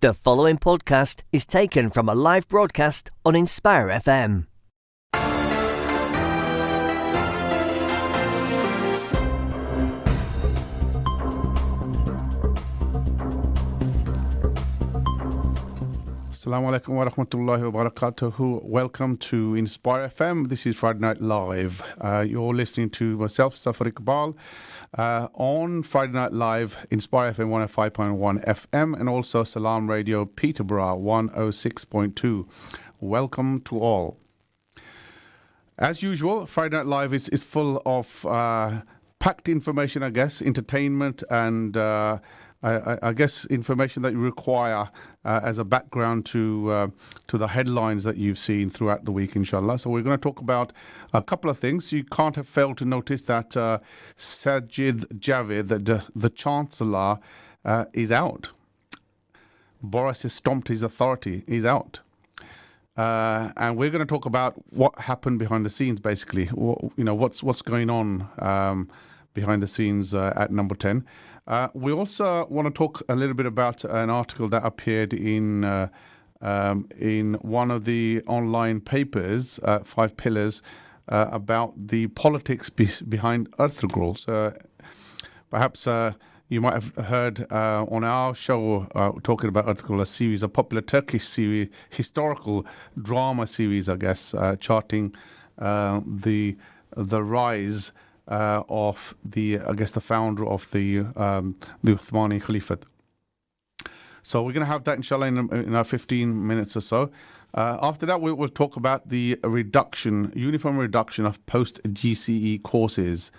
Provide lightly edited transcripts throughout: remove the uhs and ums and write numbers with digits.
The following podcast is taken from a live broadcast on Inspire FM. Assalamu alaikum wa rahmatullahi wa barakatuhu. Welcome to Inspire FM. This is Friday Night Live. You're listening to myself, Zaffar, on Friday Night Live, Inspire FM 105.1 FM, and also Salam Radio Peterborough 106.2. Welcome to all. As usual, Friday Night Live is full of packed information, I guess, entertainment and I guess information that you require as a background to the headlines that you've seen throughout the week, inshallah. So we're going to talk about a couple of things. You can't have failed to notice that Sajid Javid, the Chancellor, is out. Boris has stomped his authority. He's out. And we're going to talk about what happened behind the scenes, basically. What's going on behind the scenes at number 10. We also want to talk a little bit about an article that appeared in one of the online papers, 5 Pillars, about the politics behind Ertugrul. So perhaps you might have heard on our show talking about Ertugrul, a series, a popular Turkish series, historical drama series, I guess, charting the rise of the founder of the Uthmani Caliphate. So we're going to have that, inshallah, in our 15 minutes or so. After that, we will talk about the uniform reduction of Post GCSE Courses,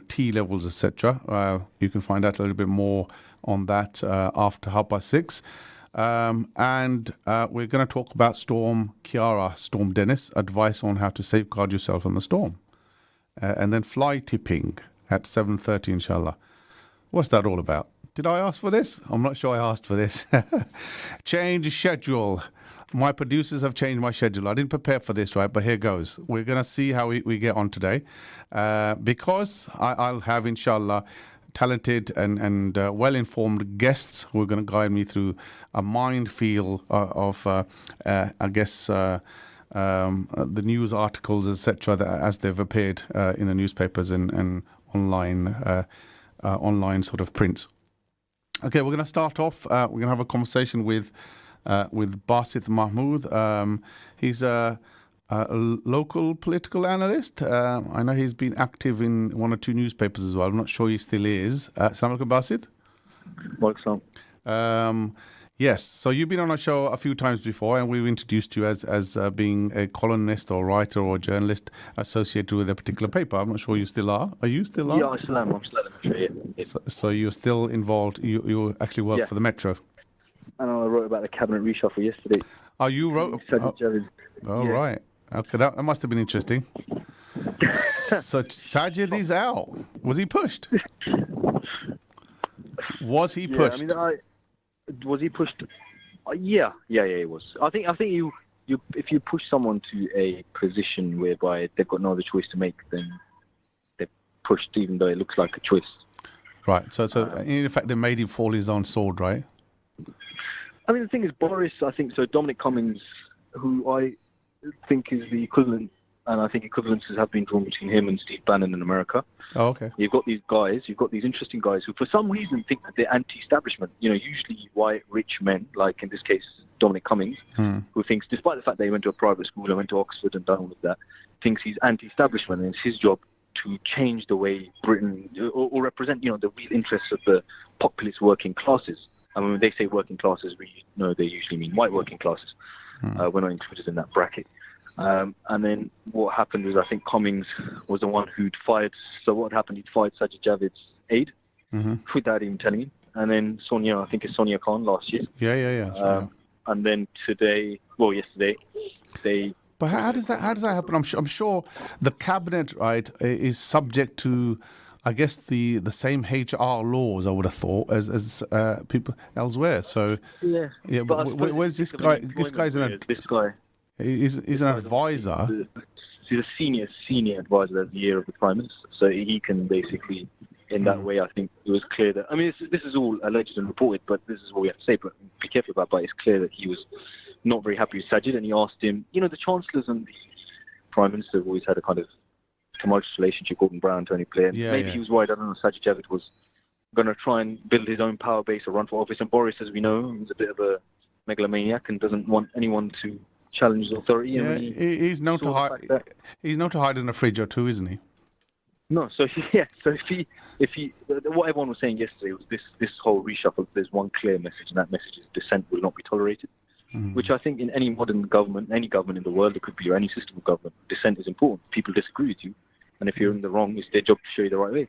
T levels, etc. You can find out a little bit more on that after 6:30. And we're going to talk about Ciara, Storm Dennis, advice on how to safeguard yourself in the storm. And then fly tipping at 7:30, inshallah. What's that all about? Did I ask for this? I'm not sure I asked for this. Change schedule. My producers have changed my schedule. I didn't prepare for this, right? But here goes. We're going to see how we get on today. Because I'll have, inshallah, talented and well-informed guests who are going to guide me through a minefield of, the news articles, etc., as they've appeared in the newspapers and online sort of prints. Okay, we're going to start off. We're going to have a conversation with Basit Mahmood. He's a local political analyst. I know he's been active in 1 or 2 newspapers as well. I'm not sure he still is. Assalamu alaikum, Basit. Welcome. Yes, so you've been on our show a few times before, and we've introduced you as being a columnist or writer or journalist associated with a particular paper. I'm not sure you still are. Are you still on? Yeah, I still am. I'm still at the Metro, yeah. So you're still involved. You actually work for the Metro. And I wrote about the cabinet reshuffle yesterday. Oh, you wrote? Right. Okay, that must have been interesting. So Sajid is out. Was he pushed? Was he pushed? Was he pushed? Yeah, he was. I think you if you push someone to a position whereby they've got no other choice to make, then they're pushed, even though it looks like a choice. Right. So in effect, they made him fall his own sword, right? I mean, the thing is, Boris, I think so. Dominic Cummings, who I think is the equivalent, and I think equivalences have been drawn between him and Steve Bannon in America. Oh, okay. You've got these interesting guys who for some reason think that they're anti-establishment. Usually white, rich men, like in this case, Dominic Cummings, who thinks, despite the fact that he went to a private school and went to Oxford and done all of that, thinks he's anti-establishment, and it's his job to change the way Britain, or represent, the real interests of the populist working classes. I mean, when they say working classes, we know they usually mean white working classes. We're not included in that bracket. And then what happened was, I think Cummings was the one who'd fired. So what happened? He'd fired Sajid Javid's aide without even telling him. And then Sonia, I think it's Sonia Khan last year. Yeah. And then yesterday, they. But how does that happen? I'm sure the cabinet, right, is subject to, I guess, the same HR laws, I would have thought, as people elsewhere. So but where's this guy? This guy. He's an advisor. He's a senior advisor at the ear of the Prime Minister, so he can basically in that way, I think it was clear that, I mean, this is all alleged and reported, but this is what we have to say, but be careful about, but it's clear that he was not very happy with Sajid, and he asked him, the Chancellors and the Prime Minister have always had a kind of tumultuous relationship, Gordon Brown, Tony Blair, and maybe he was worried, I don't know, Sajid Javid was going to try and build his own power base or run for office, and Boris, as we know, is a bit of a megalomaniac and doesn't want anyone to challenge his authority. Yeah, he's known to hide. He's known to hide in a fridge or two, isn't he? No, so if he, what everyone was saying yesterday was this whole reshuffle. There's one clear message, and that message is dissent will not be tolerated. Which I think in any modern government, any government in the world, it could be, or any system of government, dissent is important. People disagree with you, and if you're in the wrong, it's their job to show you the right way.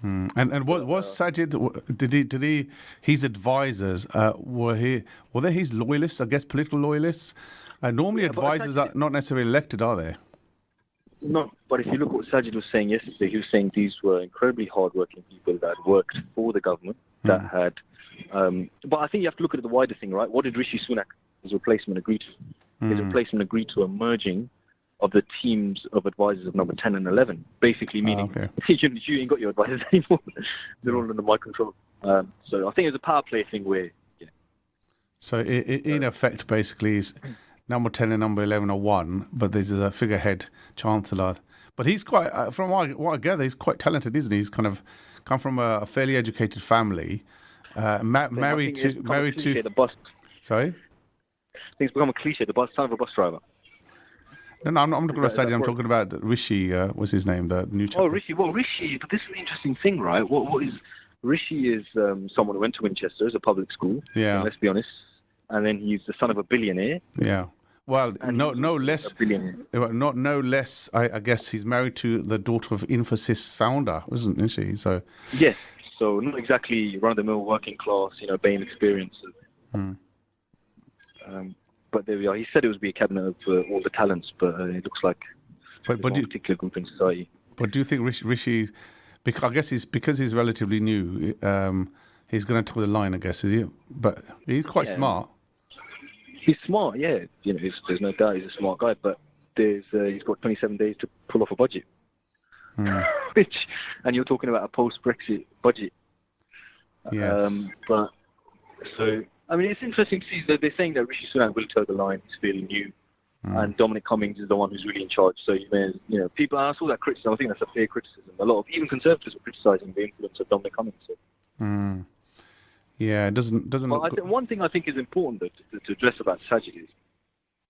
And what was Sajid? Did he? His advisors were they his loyalists? I guess political loyalists. Normally, advisors are not necessarily elected, are they? No, but if you look at what Sajid was saying yesterday, he was saying these were incredibly hard-working people that had worked for the government, that had... but I think you have to look at the wider thing, right? What did Rishi Sunak, his replacement, agree to? His replacement agreed to a merging of the teams of advisors of number 10 and 11, basically meaning you ain't got your advisors anymore. They're all under my control. So I think it's a power play thing where... So in effect, basically, is number 10 and number 11 are one, but there's a figurehead chancellor. But he's quite, from what I gather, he's quite talented, isn't he? He's kind of come from a fairly educated family, married to... The bus. Sorry? I think it's become a cliche, the bus, son of a bus driver. No, I'm not talking about Sajid, I'm talking about Rishi, what's his name, the new chap. Oh, Rishi, but this is the interesting thing, right? What is... Rishi is someone who went to Winchester as a public school, let's be honest, and then he's the son of a billionaire. Yeah. Well, no less. No less. I guess he's married to the daughter of Infosys founder, isn't she? So. Yes. So not exactly run-of-the-mill working class, Bain experience. But there we are. He said it was be a cabinet of all the talents, but it looks like a particular group in society. But do you think Rishi? Because I guess because he's relatively new, he's going to toe the line, I guess, is he? But he's quite smart. He's smart, yeah. There's no doubt he's a smart guy, but he's got 27 days to pull off a budget. And you're talking about a post-Brexit budget. Yes. But so, I mean, it's interesting to see that they're saying that Rishi Sunak will toe the line. He's fairly new. And Dominic Cummings is the one who's really in charge. So, people, I saw that criticism. I think that's a fair criticism. A lot of, even Conservatives are criticising the influence of Dominic Cummings. So. Yeah, it doesn't look good. One thing I think is important to address about Sajid is,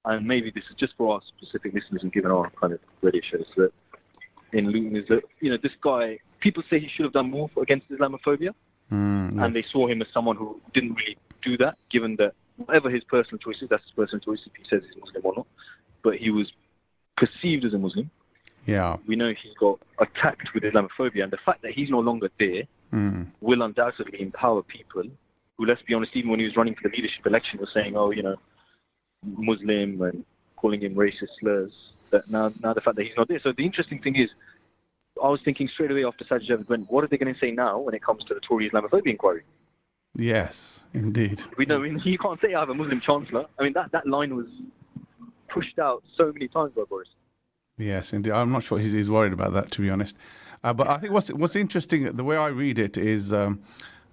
and maybe this is just for our specific listeners and given our kind of radio shows, that in Luton is that, this guy, people say he should have done more against Islamophobia. And they saw him as someone who didn't really do that, given that whatever his personal choice is, that's his personal choice if he says he's Muslim or not. But he was perceived as a Muslim. Yeah. We know he got attacked with Islamophobia, and the fact that he's no longer there will undoubtedly empower people who, let's be honest, even when he was running for the leadership election, was saying, Muslim and calling him racist slurs. That now the fact that he's not there. So the interesting thing is, I was thinking straight away after Sajid Javid went, what are they going to say now when it comes to the Tory Islamophobia inquiry? Yes, indeed. We know you can't say I have a Muslim chancellor. I mean, that line was pushed out so many times by Boris. Yes, indeed. I'm not sure he's worried about that, to be honest. But I think what's interesting, the way I read it is, and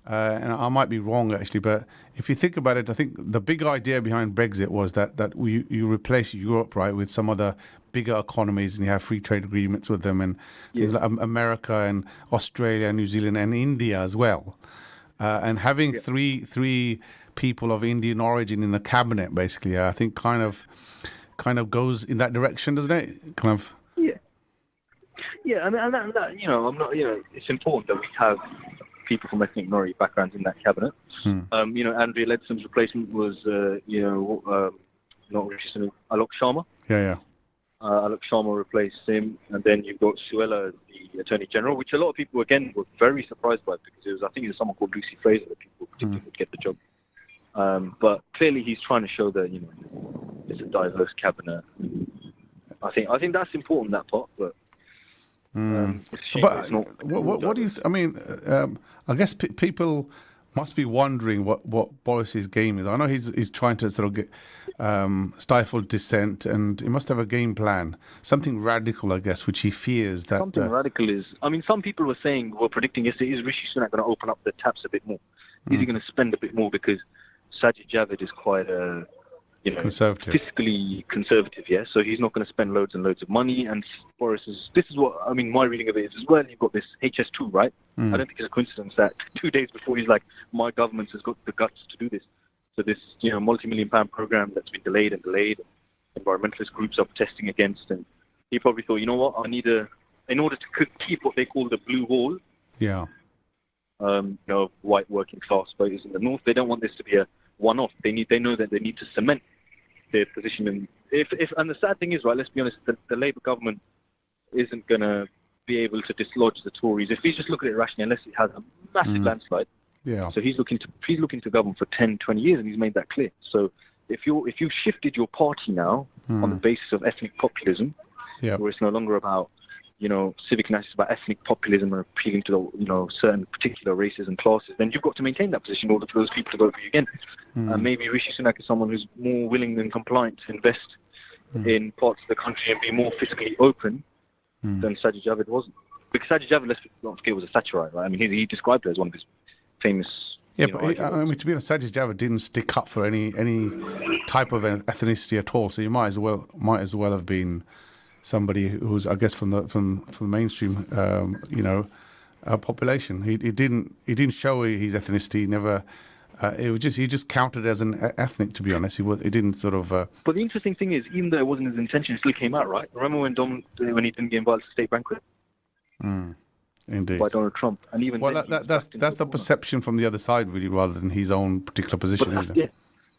I might be wrong actually, but if you think about it, I think the big idea behind Brexit was that you replace Europe, right, with some other bigger economies, and you have free trade agreements with them, and things like America and Australia, New Zealand, and India as well. And having three people of Indian origin in the cabinet, basically, I think kind of goes in that direction, doesn't it? Kind of. Yeah, and that I'm not. It's important that we have people from ethnic minority backgrounds in that cabinet. Andrea Leadsom's replacement was, not Rishi Sunak, Alok Sharma. Yeah. Alok Sharma replaced him, and then you've got Suella, the Attorney General, which a lot of people, again, were very surprised by, because I think it was someone called Lucy Fraser that people particularly would get the job. But clearly he's trying to show that, it's a diverse cabinet. I think that's important, that part, but... what do you... I mean, I guess people must be wondering what Boris's game is. I know he's trying to sort of get stifle dissent, and he must have a game plan, something radical, I guess, which he fears that. Something radical is. I mean, some people were predicting yesterday, is Rishi Sunak going to open up the taps a bit more? Is he going to spend a bit more because Sajid Javid is quite a conservative, fiscally conservative, yeah. So he's not going to spend loads and loads of money. And Boris is. This is what I mean. My reading of it is as well. You've got this HS2, right? I don't think it's a coincidence that 2 days before he's like, my government has got the guts to do this. So this, multi-million-pound program that's been delayed, environmentalist groups are protesting against, and he probably thought, you know what, in order to keep what they call the blue wall. Yeah. White working class voters in the north, they don't want this to be a one-off. They know that they need to cement their position. And and the sad thing is, right, let's be honest, the Labour government isn't going to be able to dislodge the Tories. If you just look at it rationally, unless it has a massive landslide. Yeah. So he's looking to govern for 10, 20 years, and he's made that clear. So if you shifted your party now on the basis of ethnic populism, where it's no longer about civic nationalism, about ethnic populism or appealing to certain particular races and classes, then you've got to maintain that position in order for those people to vote for you again. Maybe Rishi Sunak is someone who's more willing and compliant to invest in parts of the country and be more fiscally open than Sajid Javid wasn't. Because Sajid Javid, let's not forget, was a Thatcherite, right? I mean, he described it as one of his famous. Yeah, but to be honest, Sajid Javid didn't stick up for any type of ethnicity at all. So you might as well have been somebody who's, I guess, from the mainstream, population. He didn't show his ethnicity. He never. He just counted as an ethnic. To be honest, he didn't sort of. But the interesting thing is, even though it wasn't his intention, it still came out, right? Remember when he didn't get invited to the state banquet? Indeed. By Donald Trump, and even that's the perception from the other side, really, rather than his own particular position, isn't it?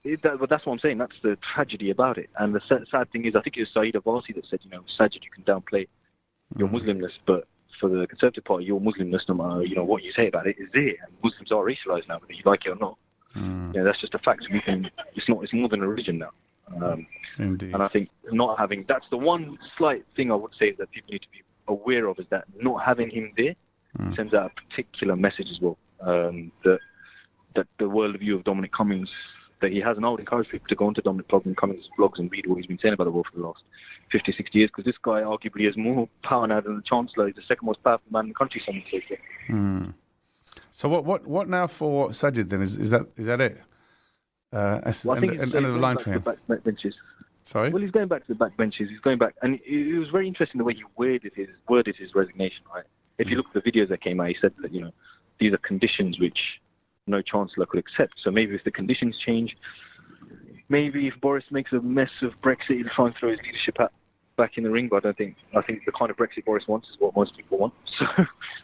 Yeah, but that's what I'm saying. That's the tragedy about it. And the sad ththing is, I think it was Saeed Abbasi that said, Sajid, you can downplay your Muslimness, but for the Conservative Party, your Muslimness, no matter what you say about it, is there. And Muslims are racialized now, whether you like it or not. That's just a fact. It's more than a religion now. Indeed. And I think that's the one slight thing I would say that people need to be aware of, is that not having him there sends out a particular message as well. That the worldview of Dominic Cummings that he has, and I would encourage people to go onto Dominic Cummings' blogs and read what he's been saying about the world for the last 50, 60 years, because this guy arguably has more power now than the Chancellor. He's the second most powerful man in the country, someone says that. So what now for Sajid then? Is that it? I think end of the line for him. Back benches. Sorry? Well, he's going back to the back benches. He's going back, and it was very interesting the way he worded his resignation. Right? If you look at the videos that came out, he said that these are conditions which no Chancellor could accept. So maybe if the conditions change, maybe if Boris makes a mess of Brexit, he'll try and throw his leadership hat back in the ring. But I think the kind of Brexit Boris wants is what most people want. So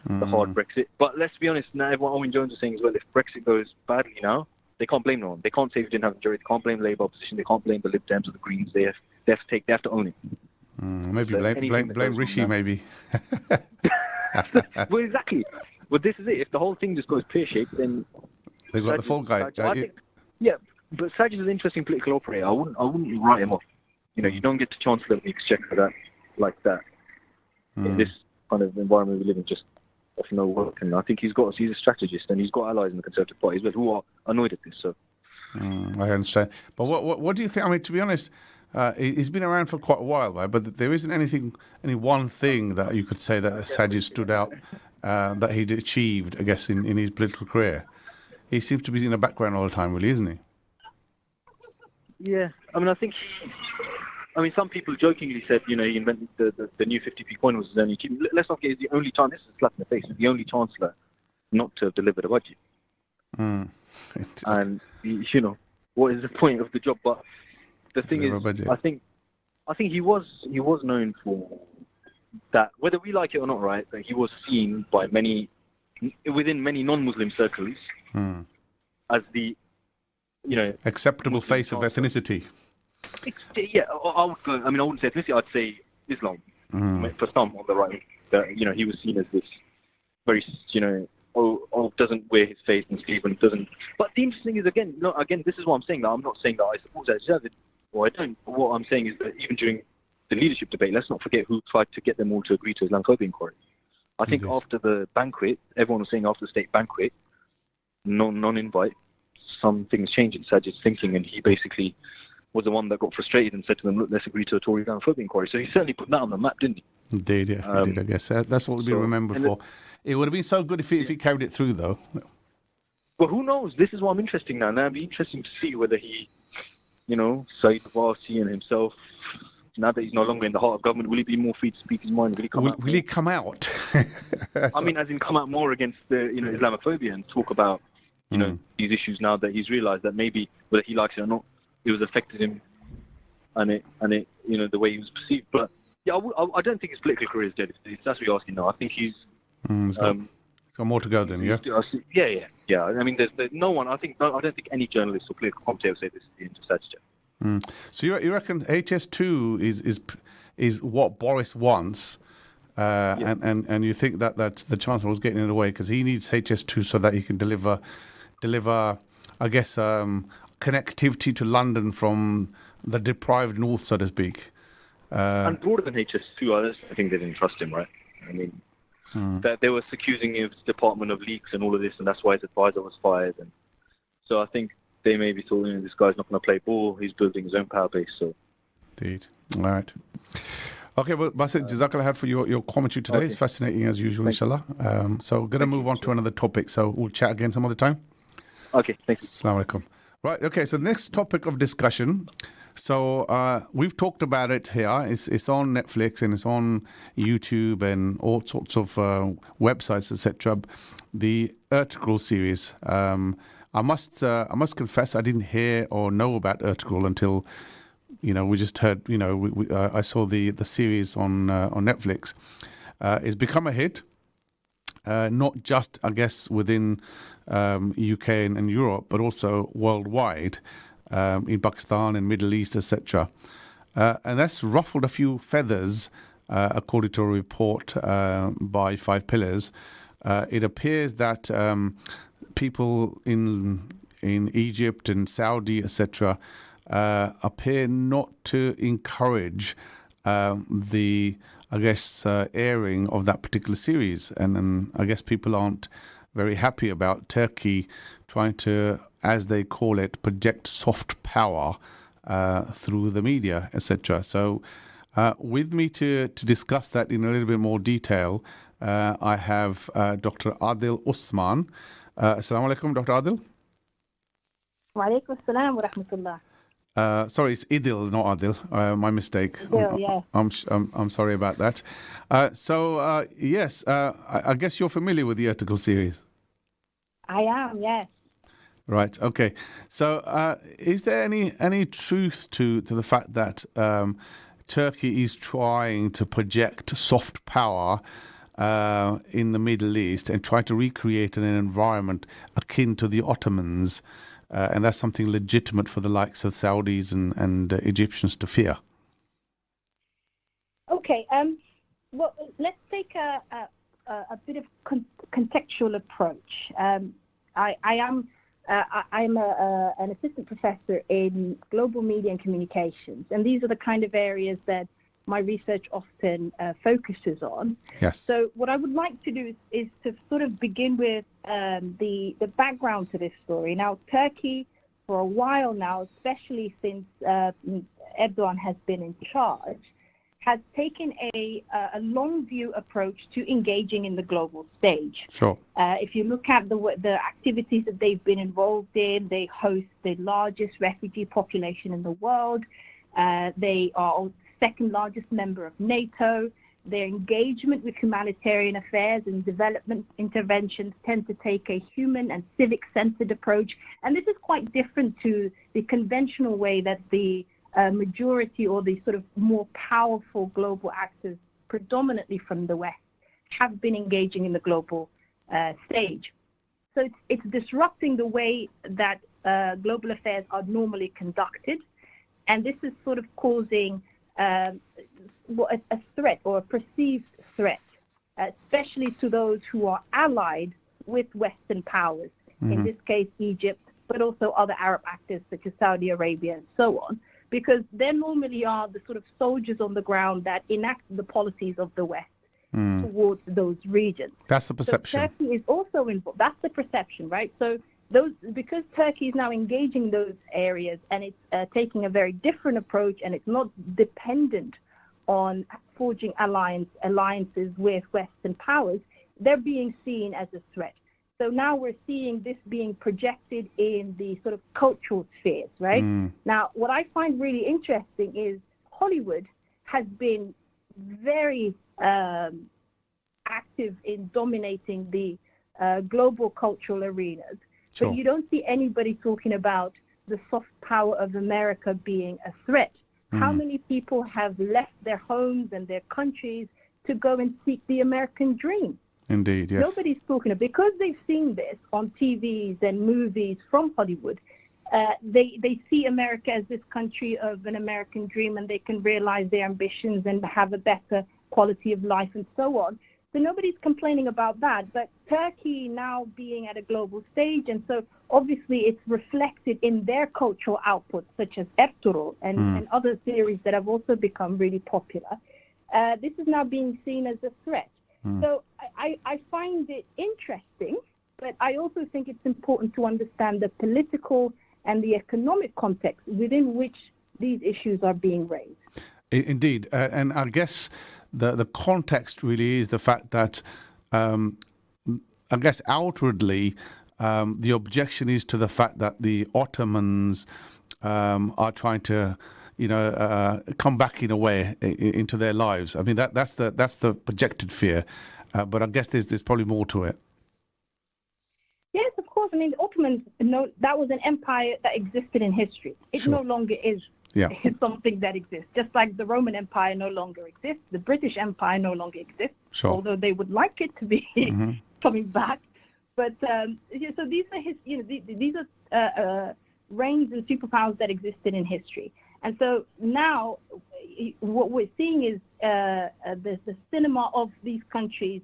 the hard Brexit. But let's be honest, now what Owen Jones is saying as well, if Brexit goes badly now, they can't blame no one. They can't say we didn't have a majority. They can't blame Labour opposition. They can't blame the Lib Dems or the Greens. They have to own it. Maybe so blame Rishi, maybe. Well, exactly. Well, this is it. If the whole thing just goes pear-shaped, then they've got the fall guy. But Sajid is an interesting political operator. I wouldn't write him off. You don't get to Chancellor of the Exchequer like that in this kind of environment we live in, just off no work. And I think he's a strategist, and he's got allies in the Conservative Party as well who are annoyed at this. So I understand. But what do you think? I mean, to be honest, he's been around for quite a while, right? But there isn't any one thing that you could say that Sajid stood out that he'd achieved, I guess, in his political career. He seems to be in the background all the time, really, isn't he? Yeah, I mean, some people jokingly said, he invented the new 50p coin was his only achievement. Let's not get the only time. This is a slap in the face. He's the only Chancellor not to have delivered a budget. And what is the point of the job? But the thing is, I think he was known for that, whether we like it or not, right? That he was seen by within many non-Muslim circles as the acceptable face of ethnicity. Yeah, I would go. I mean, I wouldn't say ethnicity. I'd say Islam. For some on the right, that he was seen as this very doesn't wear his face and sleeve and doesn't. But the interesting is again, this is what I'm saying. That I'm not saying that I support Sajid, or I don't. What I'm saying is that even during the leadership debate, let's not forget who tried to get them all to agree to Islamophobia inquiry. I think after the banquet, everyone was saying after the state banquet, non-invite, some things changed in Sajid's thinking, and he basically was the one that got frustrated and said to them, look, let's agree to a Tory Islamophobia inquiry. So he certainly put that on the map, didn't he? Indeed, yeah, he did, I guess. That's what we'll be remembered for. It would have been so good if he carried it through, though. Well, who knows? This is what I'm interested now. Now it'd be interesting to see whether he, Saeed Varsi and himself, now that he's no longer in the heart of government, will he be more free to speak his mind? Will he come out? Will he come out? I mean, as in come out more against the, Islamophobia and talk about, these issues now that he's realised that maybe, whether he likes it or not, it was affected him, and it, the way he was perceived. But yeah, I don't think his political career is dead. If that's what you're asking now. I think he's got more to go then, yeah. Yeah. I mean, there's no one. I don't think any journalist or political commentator will say this is the end of Sajid. So you reckon HS2 is what Boris wants, and you think that the Chancellor was getting in the way because he needs HS2 so that he can deliver, I guess, connectivity to London from the deprived north, so to speak. And broader than HS2, I think they didn't trust him, right? I mean, that they were accusing his department of leaks and all of this, and that's why his advisor was fired. And so I think they maybe thought, this guy's not going to play ball. He's building his own power base. So, indeed. All right. Okay, well, Basit, Jazakallah khair for your commentary today. Okay. It's fascinating as usual, inshallah. So we're going to move on to another topic. So we'll chat again some other time. Okay, thank you. Assalamu alaikum. Right, okay, so the next topic of discussion. So we've talked about it here. It's on Netflix and it's on YouTube and all sorts of websites, etc. The Ertugrul series. I must confess I didn't hear or know about Ertugrul until we just heard. I saw the series on Netflix. It's become a hit, not just I guess within UK and Europe, but also worldwide. In Pakistan and Middle East, etc. And that's ruffled a few feathers, according to a report by 5 Pillars. It appears that people in Egypt and Saudi, etc., appear not to encourage the, I guess, airing of that particular series. And I guess people aren't very happy about Turkey trying to, as they call it, project soft power through the media, etc. So with me to discuss that in a little bit more detail, I have Dr. Adil Osman. Assalamu alaikum, Dr. Adil. Wa alaikum assalam wa rahmatullah. Sorry, it's Idil, not Adil. My mistake. Idil, yeah. I'm sorry about that. Yes, I guess you're familiar with the Ertugrul series. I am, yes. Right. Okay. So, is there any truth to the fact that Turkey is trying to project soft power in the Middle East and try to recreate an environment akin to the Ottomans, and that's something legitimate for the likes of Saudis and Egyptians to fear? Okay. Well, let's take a bit of contextual approach. I'm an assistant professor in global media and communications, and these are the kind of areas that my research often focuses on. Yes. So what I would like to do is to sort of begin with the background to this story. Now, Turkey, for a while now, especially since Erdogan has been in charge, has taken a long view approach to engaging in the global stage. Sure. If you look at the activities that they've been involved in, they host the largest refugee population in the world. They are second largest member of NATO. Their engagement with humanitarian affairs and development interventions tend to take a human and civic-centered approach. And this is quite different to the conventional way that the majority or the sort of more powerful global actors, predominantly from the West, have been engaging in the global stage. So it's disrupting the way that global affairs are normally conducted. And this is sort of causing a threat or a perceived threat, especially to those who are allied with Western powers, in this case Egypt, but also other Arab actors such as Saudi Arabia and so on, because they normally are the sort of soldiers on the ground that enact the policies of the West towards those regions. That's the perception. So Turkey is also involved. That's the perception, right? So because Turkey is now engaging those areas, and it's taking a very different approach, and it's not dependent on forging alliances with Western powers, they're being seen as a threat. So now we're seeing this being projected in the sort of cultural spheres, right? Now, what I find really interesting is Hollywood has been very active in dominating the global cultural arenas. Sure. But you don't see anybody talking about the soft power of America being a threat. How many people have left their homes and their countries to go and seek the American dream? Indeed, yes. Nobody's talking about, because they've seen this on TVs and movies from Hollywood. They see America as this country of an American dream, and they can realize their ambitions and have a better quality of life and so on. So nobody's complaining about that. But Turkey now being at a global stage, and so obviously it's reflected in their cultural output, such as Ertugrul and other series that have also become really popular. This is now being seen as a threat. So I find it interesting, but I also think it's important to understand the political and the economic context within which these issues are being raised. Indeed. And I guess the context really is the fact that, I guess outwardly, the objection is to the fact that the Ottomans are trying to, come back in a way into their lives. I mean, that's the projected fear, but I guess there's probably more to it. Yes, of course. I mean, the Ottomans, that was an empire that existed in history. It no longer is something that exists. Just like the Roman Empire no longer exists, the British Empire no longer exists, although they would like it to be coming back. But so these are these are reigns and superpowers that existed in history. And so now what we're seeing is the cinema of these countries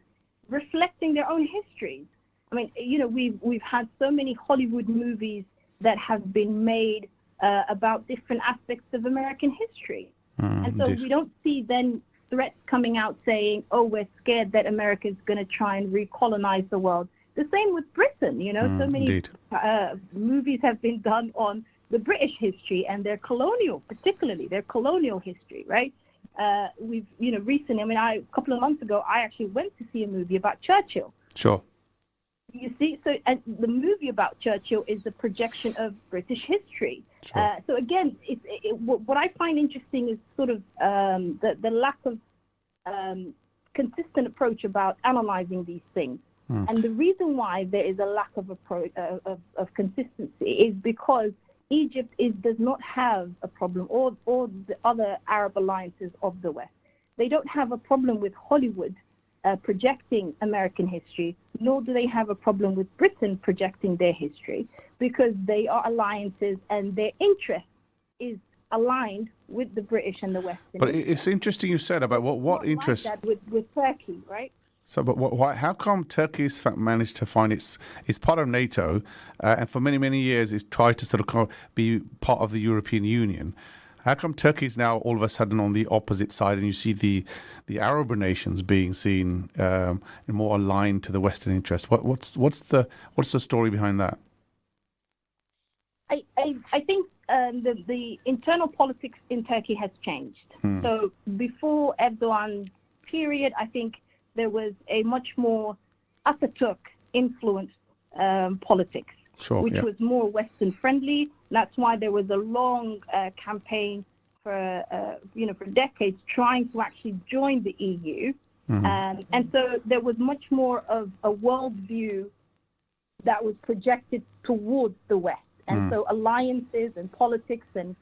reflecting their own histories. I mean, we've had so many Hollywood movies that have been made about different aspects of American history. And so we don't see then threats coming out saying, oh, we're scared that America is going to try and recolonize the world. The same with Britain, so many movies have been done on the British history and particularly their colonial history, right? We've, recently, a couple of months ago, I actually went to see a movie about Churchill. Sure. You see, so and the movie about Churchill is the projection of British history. Sure. So again, what I find interesting is sort of the lack of consistent approach about analyzing these things. And the reason why there is a lack of approach of consistency is because Egypt does not have a problem, or the other Arab alliances of the West. They don't have a problem with Hollywood projecting American history, nor do they have a problem with Britain projecting their history, because they are alliances and their interest is aligned with the British and the West. But it's interesting you said about what interest. Like that with Turkey, right? So, but why? How come Turkey's managed to find it's part of NATO, and for many years it's tried to sort of be part of the European Union? How come Turkey is now all of a sudden on the opposite side, and you see the Arab nations being seen more aligned to the Western interest? What's the story behind that? I think the internal politics in Turkey has changed. So before Erdogan's period, I think there was a much more Atatürk influenced politics, which was more Western friendly. That's why there was a long campaign for decades trying to actually join the EU. And so there was much more of a worldview that was projected towards the West. And so alliances and politics and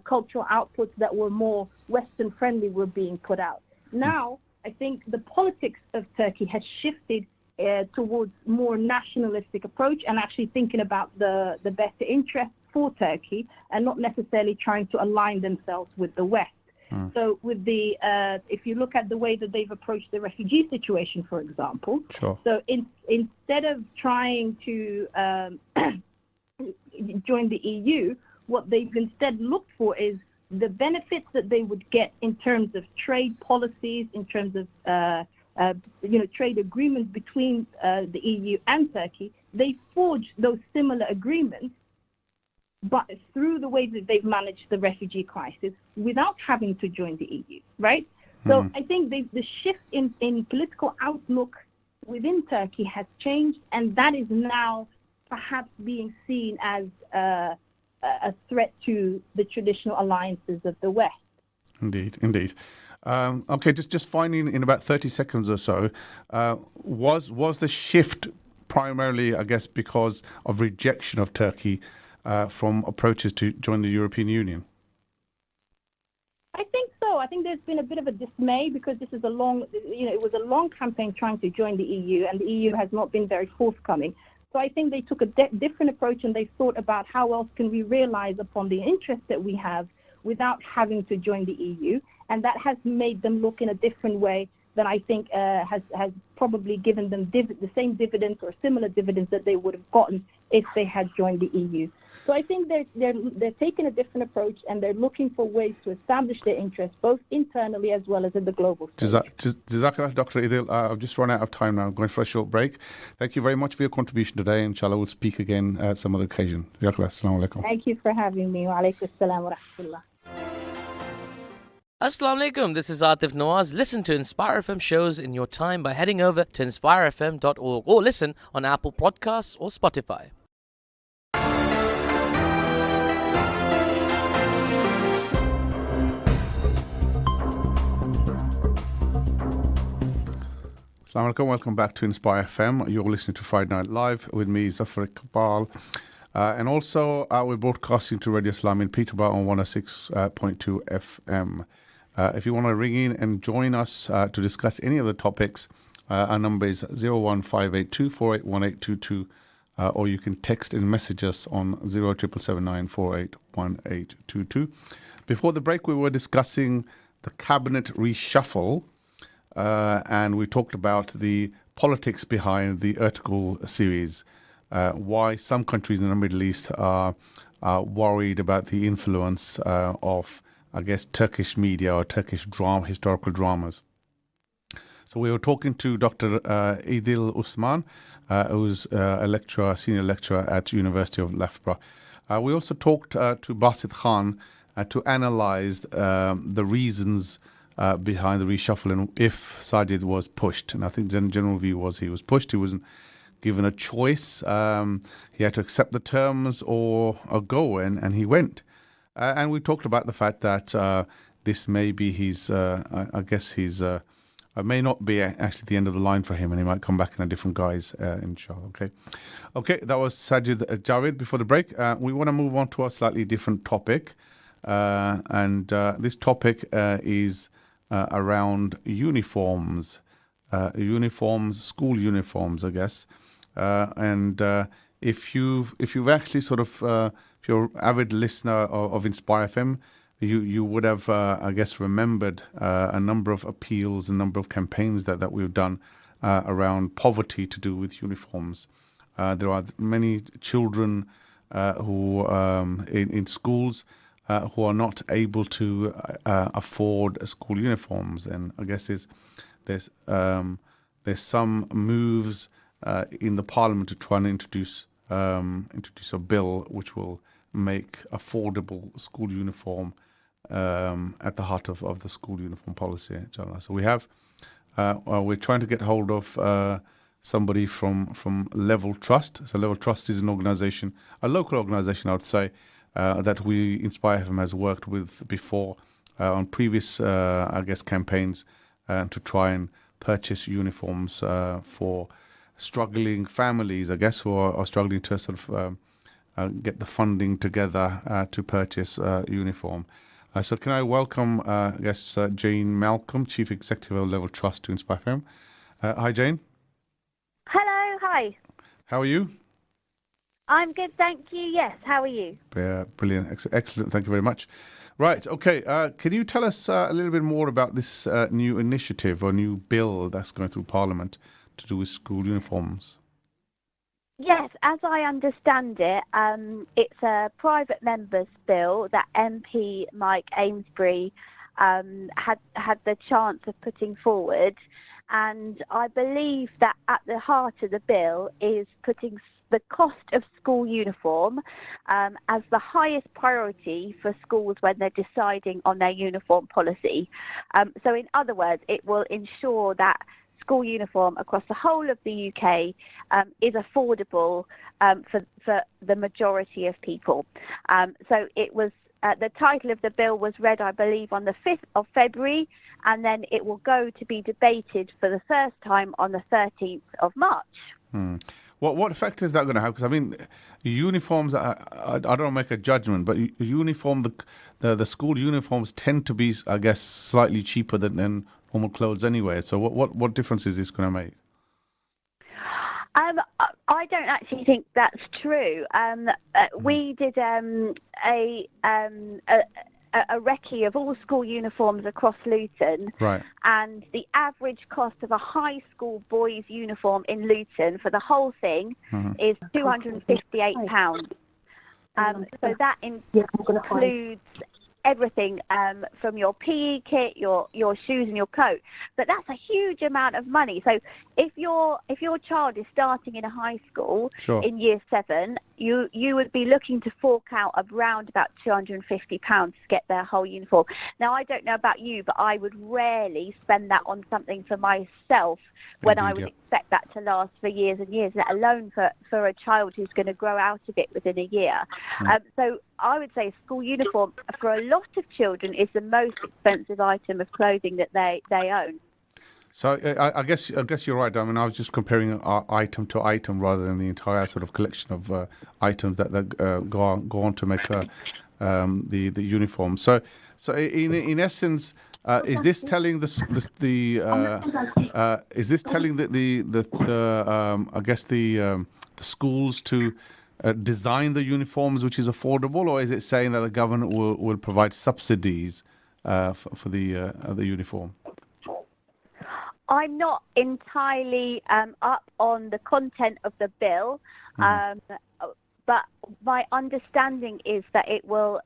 cultural outputs that were more Western friendly were being put out. Now, I think the politics of Turkey has shifted towards more nationalistic approach and actually thinking about the better interest for Turkey and not necessarily trying to align themselves with the West. So with if you look at the way that they've approached the refugee situation, for example, so instead of trying to join the EU, what they've instead looked for is the benefits that they would get in terms of trade policies, in terms of trade agreements between the EU and Turkey, they forged those similar agreements, but through the way that they've managed the refugee crisis without having to join the EU, right? So I think the shift in political outlook within Turkey has changed, and that is now perhaps being seen as a threat to the traditional alliances of the West. Indeed. Okay, just finding in about 30 seconds or so, was the shift primarily, I guess, because of rejection of Turkey from approaches to join the European Union? I think so. I think there's been a bit of a dismay because this is it was a long campaign trying to join the EU, and the EU has not been very forthcoming. So I think they took a different approach, and they thought about how else can we realize upon the interest that we have without having to join the EU, and that has made them look in a different way that I think has probably given them the same dividends or similar dividends that they would have gotten if they had joined the EU. So I think they're taking a different approach, and they're looking for ways to establish their interests both internally as well as in the global stage. Jazakallah, Dr. Idil. I've just run out of time now. I'm going for a short break. Thank you very much for your contribution today. Inshallah, we'll speak again at some other occasion. Jazakallah. Assalamu alaikum. Thank you for having me. Wa alaikum assalam wa rahmatullah. Assalamu alaikum, this is Atif Nawaz. Listen to Inspire FM shows in your time by heading over to inspirefm.org or listen on Apple Podcasts or Spotify. Assalamu alaikum, welcome back to Inspire FM. You're listening to Friday Night Live with me, Zaffar Iqbal. And also, we're broadcasting to Radio Islam in Peterborough on 106.2 FM. If you want to ring in and join us to discuss any of the topics, our number is 01582481822, or you can text and message us on 07779481822. Before the break, we were discussing the cabinet reshuffle, and we talked about the politics behind the Ertugrul series, why some countries in the Middle East are worried about the influence of, I guess, Turkish media or Turkish historical dramas. So we were talking to Dr. Idil Usman, who's a senior lecturer at University of Loughborough. We also talked to Basit Khan to analyse the reasons behind the reshuffle and if Sajid was pushed. And I think the general view was he was pushed. He wasn't given a choice. He had to accept the terms or go, and he went. And we talked about the fact that this may be his, I guess his, may not be actually the end of the line for him, and he might come back in a different guise, inshallah. Okay, that was Sajid Javid before the break. We want to move on to a slightly different topic. And this topic is around uniforms. School uniforms, I guess. And if you've actually sort of, if you're an avid listener of Inspire FM, you would have, I guess, remembered a number of appeals, a number of campaigns that we've done around poverty to do with uniforms. There are many children who in schools who are not able to afford school uniforms, and I guess there's some moves in the Parliament to try and introduce a bill which will make affordable school uniform at the heart of the school uniform policy, inshallah. So we're trying to get hold of somebody from Level Trust. So Level Trust is an organization, a local organization, I would say, that we Inspire FM has worked with before on previous, I guess, campaigns to try and purchase uniforms for struggling families, I guess, who are struggling to sort of get the funding together to purchase uniform. So can I welcome, I guess, Jane Malcolm, Chief Executive of Level Trust to Inspire FM. Hi, Jane. Hello, hi. How are you? I'm good, thank you. Yes, how are you? Brilliant, excellent. Thank you very much. Right, okay. Can you tell us a little bit more about this new initiative or new bill that's going through Parliament to do with school uniforms? Yes, as I understand it, it's a private member's bill that MP Mike Amesbury had the chance of putting forward. And I believe that at the heart of the bill is putting the cost of school uniform as the highest priority for schools when they're deciding on their uniform policy. So in other words, it will ensure that school uniform across the whole of the UK is affordable for the majority of people. So it was the title of the bill was read, I believe, on the 5th of February, and then it will go to be debated for the first time on the 13th of March. What effect is that going to have? Because I mean, uniforms. I don't make a judgment, but the school uniforms tend to be, I guess, slightly cheaper than normal clothes anyway. So what difference is this going to make? I don't actually think that's true. We did a recce of all school uniforms across Luton, Right. and the average cost of a high school boys' uniform in Luton for the whole thing is £258. So that includes everything from your PE kit, your shoes and your coat. But that's a huge amount of money. So if your child is starting in a high school Sure. in year 7, you would be looking to fork out around about £250 to get their whole uniform. Now, I don't know about you, but I would rarely spend that on something for myself when I would expect that to last for years and years, let alone for a child who's going to grow out of it within a year. So I would say school uniform for a lot of children is the most expensive item of clothing that they own. So I guess you're right. I mean, I was just comparing item to item rather than the entire sort of collection of items that go on to make the uniform. So in essence, is this telling the schools to design the uniforms which is affordable, or is it saying that the government will provide subsidies for the uniform? I'm not entirely up on the content of the bill, but my understanding is that it will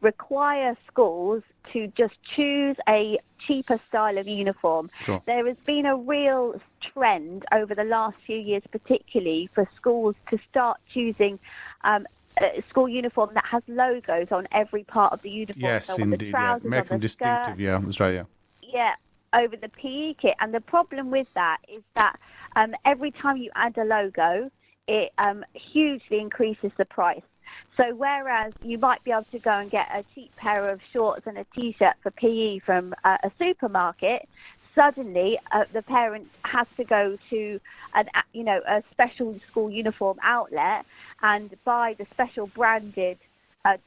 require schools to just choose a cheaper style of uniform. Sure. There has been a real trend over the last few years, particularly for schools to start choosing school uniform that has logos on every part of the uniform. Yes, so indeed. trousers, Make them distinctive. Yeah, that's right. Yeah. Yeah, over the PE kit. And the problem with that is that every time you add a logo, it hugely increases the price. So whereas you might be able to go and get a cheap pair of shorts and a T-shirt for PE from a supermarket, suddenly the parent has to go to a special school uniform outlet and buy the special branded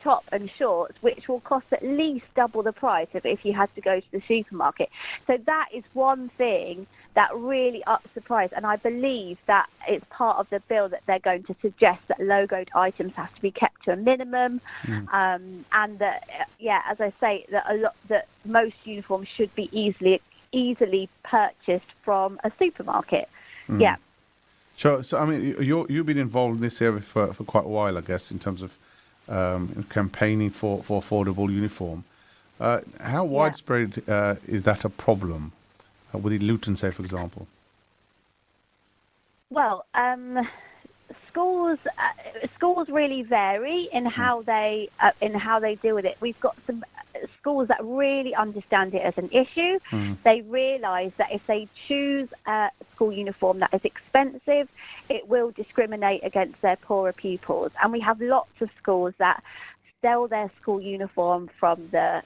top and shorts, which will cost at least double the price of if you had to go to the supermarket. So that is one thing that really ups the price, and I believe that it's part of the bill that they're going to suggest that logoed items have to be kept to a minimum, and that, as I say, that most uniforms should be easily purchased from a supermarket. Yeah. So I mean, you've been involved in this area for quite a while, I guess, in terms of campaigning for affordable uniform. How widespread is that a problem within Luton, say, for example? Well, schools really vary in how they deal with it. We've got some schools that really understand it as an issue. They realise that if they choose a school uniform that is expensive, it will discriminate against their poorer pupils. And we have lots of schools that sell their school uniform from the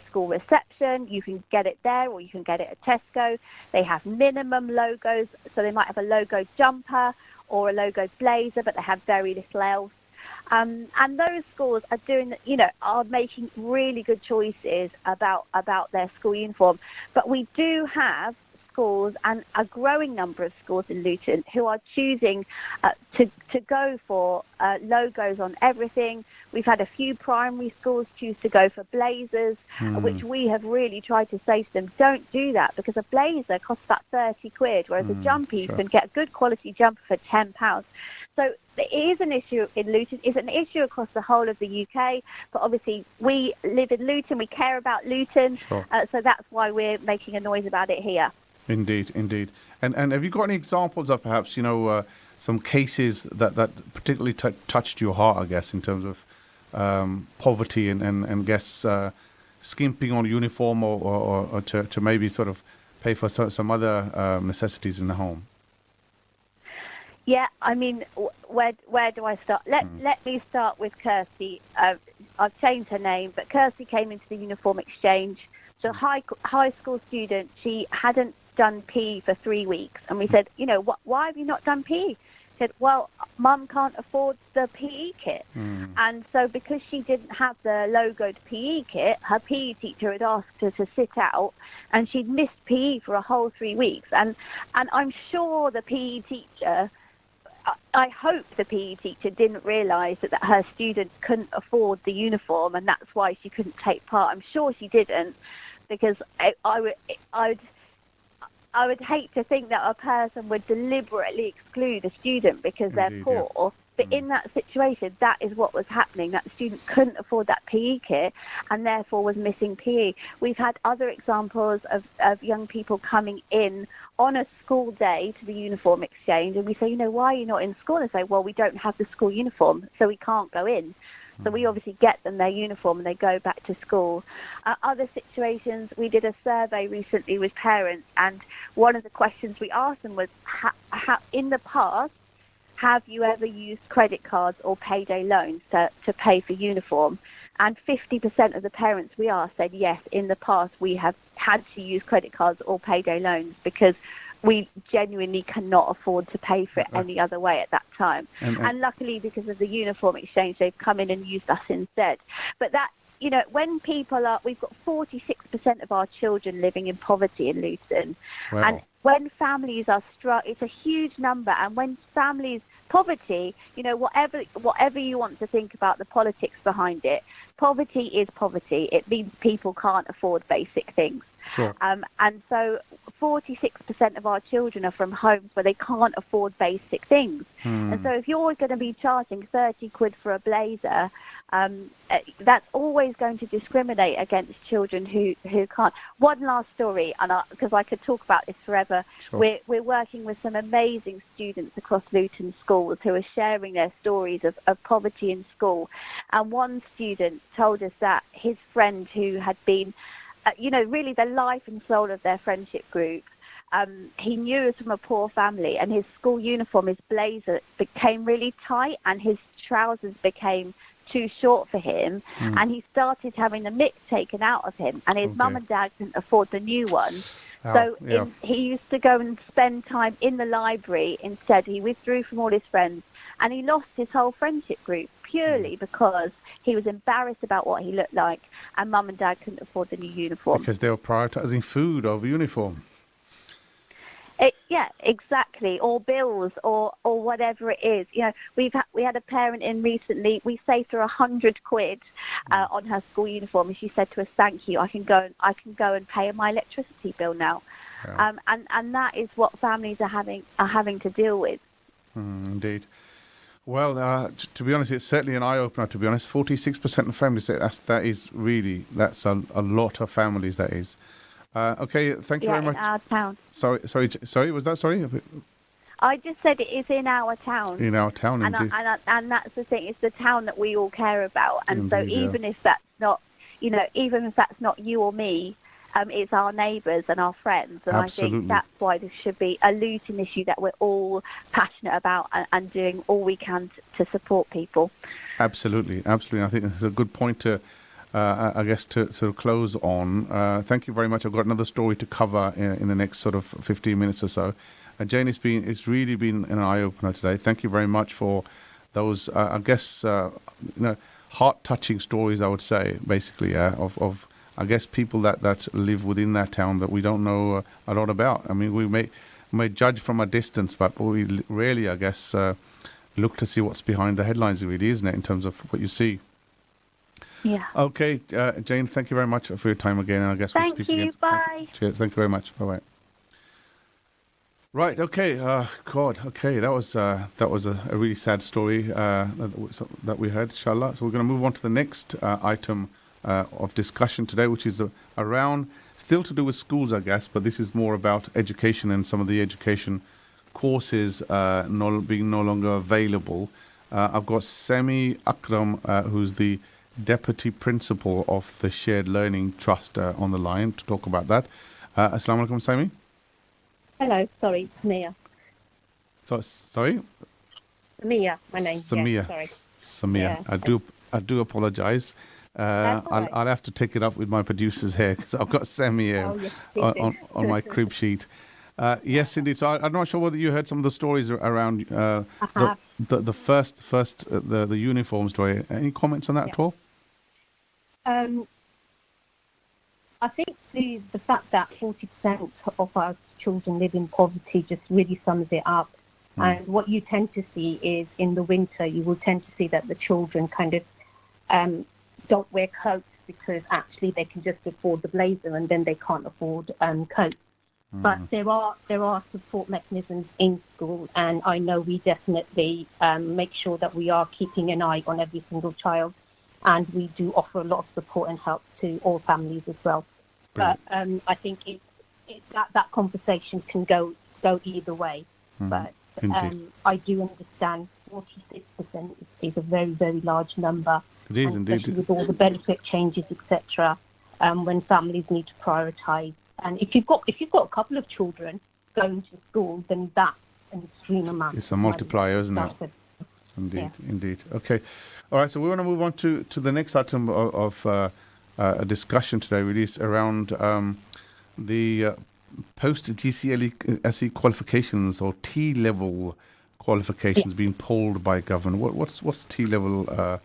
school reception. You can get it there, or you can get it at Tesco. They have minimum logos, so they might have a logo jumper or a logo blazer, but they have very little else. And those schools are making really good choices about their school uniform. But we do have schools, and a growing number of schools in Luton, who are choosing to go for logos on everything. We've had a few primary schools choose to go for blazers, which we have really tried to say to them, don't do that, because a blazer costs about £30, whereas a jumper, you can get a good quality jumper for £10. So it is an issue in Luton. It's an issue across the whole of the UK. But obviously, we live in Luton. We care about Luton. Sure. So that's why we're making a noise about it here. Indeed. And have you got any examples of perhaps, some cases that particularly touched your heart, I guess, in terms of poverty and guess skimping on uniform or to maybe sort of pay for some other necessities in the home? Yeah, I mean, where do I start? Let me start with Kirsty. I've changed her name, but Kirsty came into the uniform exchange. So high school student, she hadn't done PE for 3 weeks, and we said, why have you not done PE? Said, well, Mum can't afford the PE kit. And so because she didn't have the logoed PE kit, her PE teacher had asked her to sit out, and she'd missed PE for a whole 3 weeks. And I'm sure the PE teacher, I hope the PE teacher didn't realise that her student couldn't afford the uniform, and that's why she couldn't take part. I'm sure she didn't, because I would hate to think that a person would deliberately exclude a student because they're poor. Yeah. But in that situation, that is what was happening. That student couldn't afford that PE kit and therefore was missing PE. We've had other examples of young people coming in on a school day to the uniform exchange, and we say, why are you not in school? And they say, well, we don't have the school uniform, so we can't go in. So we obviously get them their uniform and they go back to school. Other situations, we did a survey recently with parents, and one of the questions we asked them was, how, in the past, have you ever used credit cards or payday loans to pay for uniform? And 50% of the parents we asked said, yes, in the past we have had to use credit cards or payday loans because we genuinely cannot afford to pay for it any other way at that time. And luckily, because of the uniform exchange, they've come in and used us instead. But that, when people we've got 46% of our children living in poverty in Luton. Wow. And when families are it's a huge number. And when families, poverty, whatever you want to think about the politics behind it, poverty is poverty. It means people can't afford basic things. Sure. And so 46% of our children are from homes where they can't afford basic things. And so if you're going to be charging 30 quid for a blazer, that's always going to discriminate against children who can't. One last story, and because I could talk about this forever. Sure. We're working with some amazing students across Luton schools who are sharing their stories of poverty in school. And one student told us that his friend who had been really the life and soul of their friendship group. He knew he was from a poor family, and his school uniform, his blazer, became really tight, and his trousers became too short for him, and he started having the mick taken out of him, and his mum and dad couldn't afford the new one. He used to go and spend time in the library instead. He withdrew from all his friends, and he lost his whole friendship group purely because he was embarrassed about what he looked like, and mum and dad couldn't afford the new uniform. Because they were prioritising food over uniform. Yeah, exactly. Or bills, or whatever it is. We had a parent in recently. We saved her 100 quid on her school uniform, and she said to us, "Thank you. I can go and pay my electricity bill now." Yeah. And that is what families are having to deal with. Indeed. Well, to be honest, it's certainly an eye-opener, to be honest. 46% of families say that's a lot of families, that is. Okay, thank you very much. In our town. Sorry, was that sorry? I just said it is in our town. In our town, indeed. And that's the thing, it's the town that we all care about. And indeed, so even if that's not, even if that's not you or me, it's our neighbours and our friends. And absolutely. I think that's why this should be a Luton issue that we're all passionate about and doing all we can to support people. Absolutely. I think this is a good point to, I guess, to sort of close on. Thank you very much. I've got another story to cover in the next sort of 15 minutes or so. Jane, it's really been an eye-opener today. Thank you very much for those, I guess, heart-touching stories, I would say, basically, of I guess, people that live within that town that we don't know a lot about. I mean, we may judge from a distance, but we really, I guess, look to see what's behind the headlines, really, isn't it, in terms of what you see? Yeah. Okay, Jane, thank you very much for your time again, and I guess we'll speak again. Thank you. Bye. Cheers. Thank you very much. Bye-bye. Right. Okay. God. Okay. That was a really sad story that we heard. Inshallah. So we're going to move on to the next item of discussion today, which is around still to do with schools, I guess, but this is more about education and some of the education courses being no longer available. I've got Semi Akram, who's the Deputy Principal of the Shared Learning Trust on the line to talk about that. Assalamu alaikum, Semi. Hello, sorry, Samia. Sorry? Samia, my name. Samia. Yeah, sorry. Samia. Yeah. I do apologize. That's all right. I'll have to take it up with my producers here because I've got Semi here Oh, yes, please do. on my crib sheet. Yes, indeed. So I'm not sure whether you heard some of the stories around the first the uniform story. Any comments on that at all? I think the fact that 40% of our children live in poverty just really sums it up. And what you tend to see is in the winter, you will tend to see that the children kind of don't wear coats because actually they can just afford the blazer and then they can't afford coats. But there are support mechanisms in school, and I know we definitely make sure that we are keeping an eye on every single child, and we do offer a lot of support and help to all families as well. Brilliant. But I think that conversation can go either way. But I do understand 46% is a very, very large number. It is and indeed. especially with all the benefit changes, etc. When families need to prioritise. And if you've got a couple of children going to school, then that's an extreme amount. It's a multiplier, isn't it? Indeed. Okay. All right. So we want to move on to the next item of a discussion today, really, is around the Post GCSE qualifications or T-level qualifications being pulled by government. What's T-level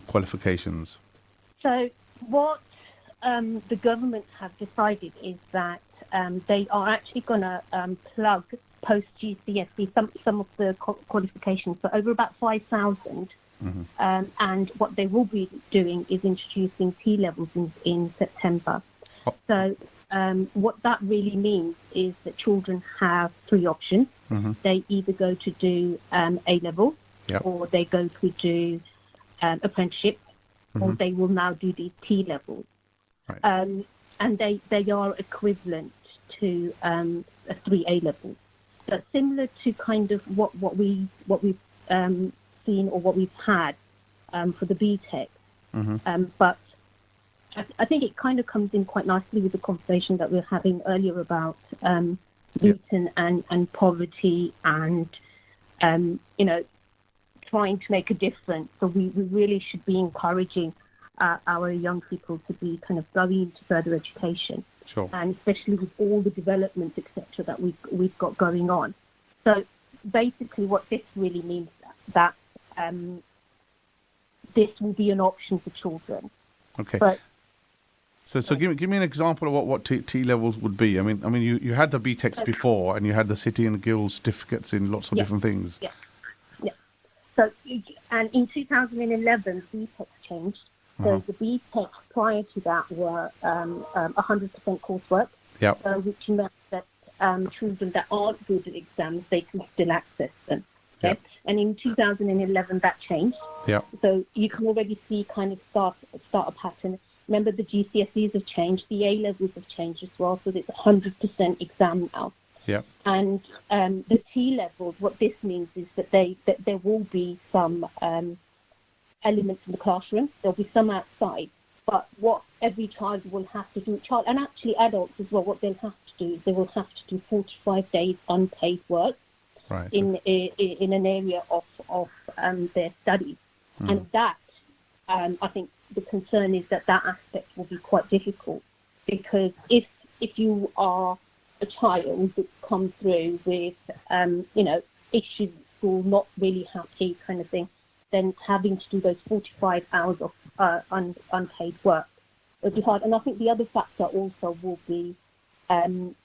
qualifications? So what the government have decided is that they are actually going to plug Post GCSE some of the qualifications for over about 5,000. And what they will be doing is introducing T-levels in September. So what that really means is that children have three options. They either go to do A-level, or they go to do apprenticeship, or they will now do these T-levels. Right. And they are equivalent to a 3 A-levels. So similar to kind of what we've seen or what we've had for the BTEC. But I think it kind of comes in quite nicely with the conversation that we were having earlier about gluten and poverty and, trying to make a difference. So we really should be encouraging our young people to be kind of going into further education. Sure. And especially with all the developments, etc., that we've got going on. So basically what this really means that this will be an option for children. Okay. But, so give me an example of what T levels would be. I mean you had the BTECs before, and you had the City and Guild certificates in lots of different things. Yeah. So and in 2011 BTECs changed. So the BTECs prior to that were 100% coursework. Which meant that children that aren't good at exams, they can still access them. Okay? And in 2011 that changed. So you can already see kind of start a pattern. Remember, the GCSEs have changed, the A-levels have changed as well, so it's 100% exam now. And the T-levels, what this means is that there will be some elements in the classroom, there'll be some outside, but what every child will have to do, and actually adults as well, what they'll have to do is they will have to do 45 days unpaid work in an area of their studies. And that, I think the concern is that aspect will be quite difficult, because if you are a child that comes through with, issues at school, not really happy kind of thing, then having to do those 45 hours of unpaid work will be hard. And I think the other factor also will be, finding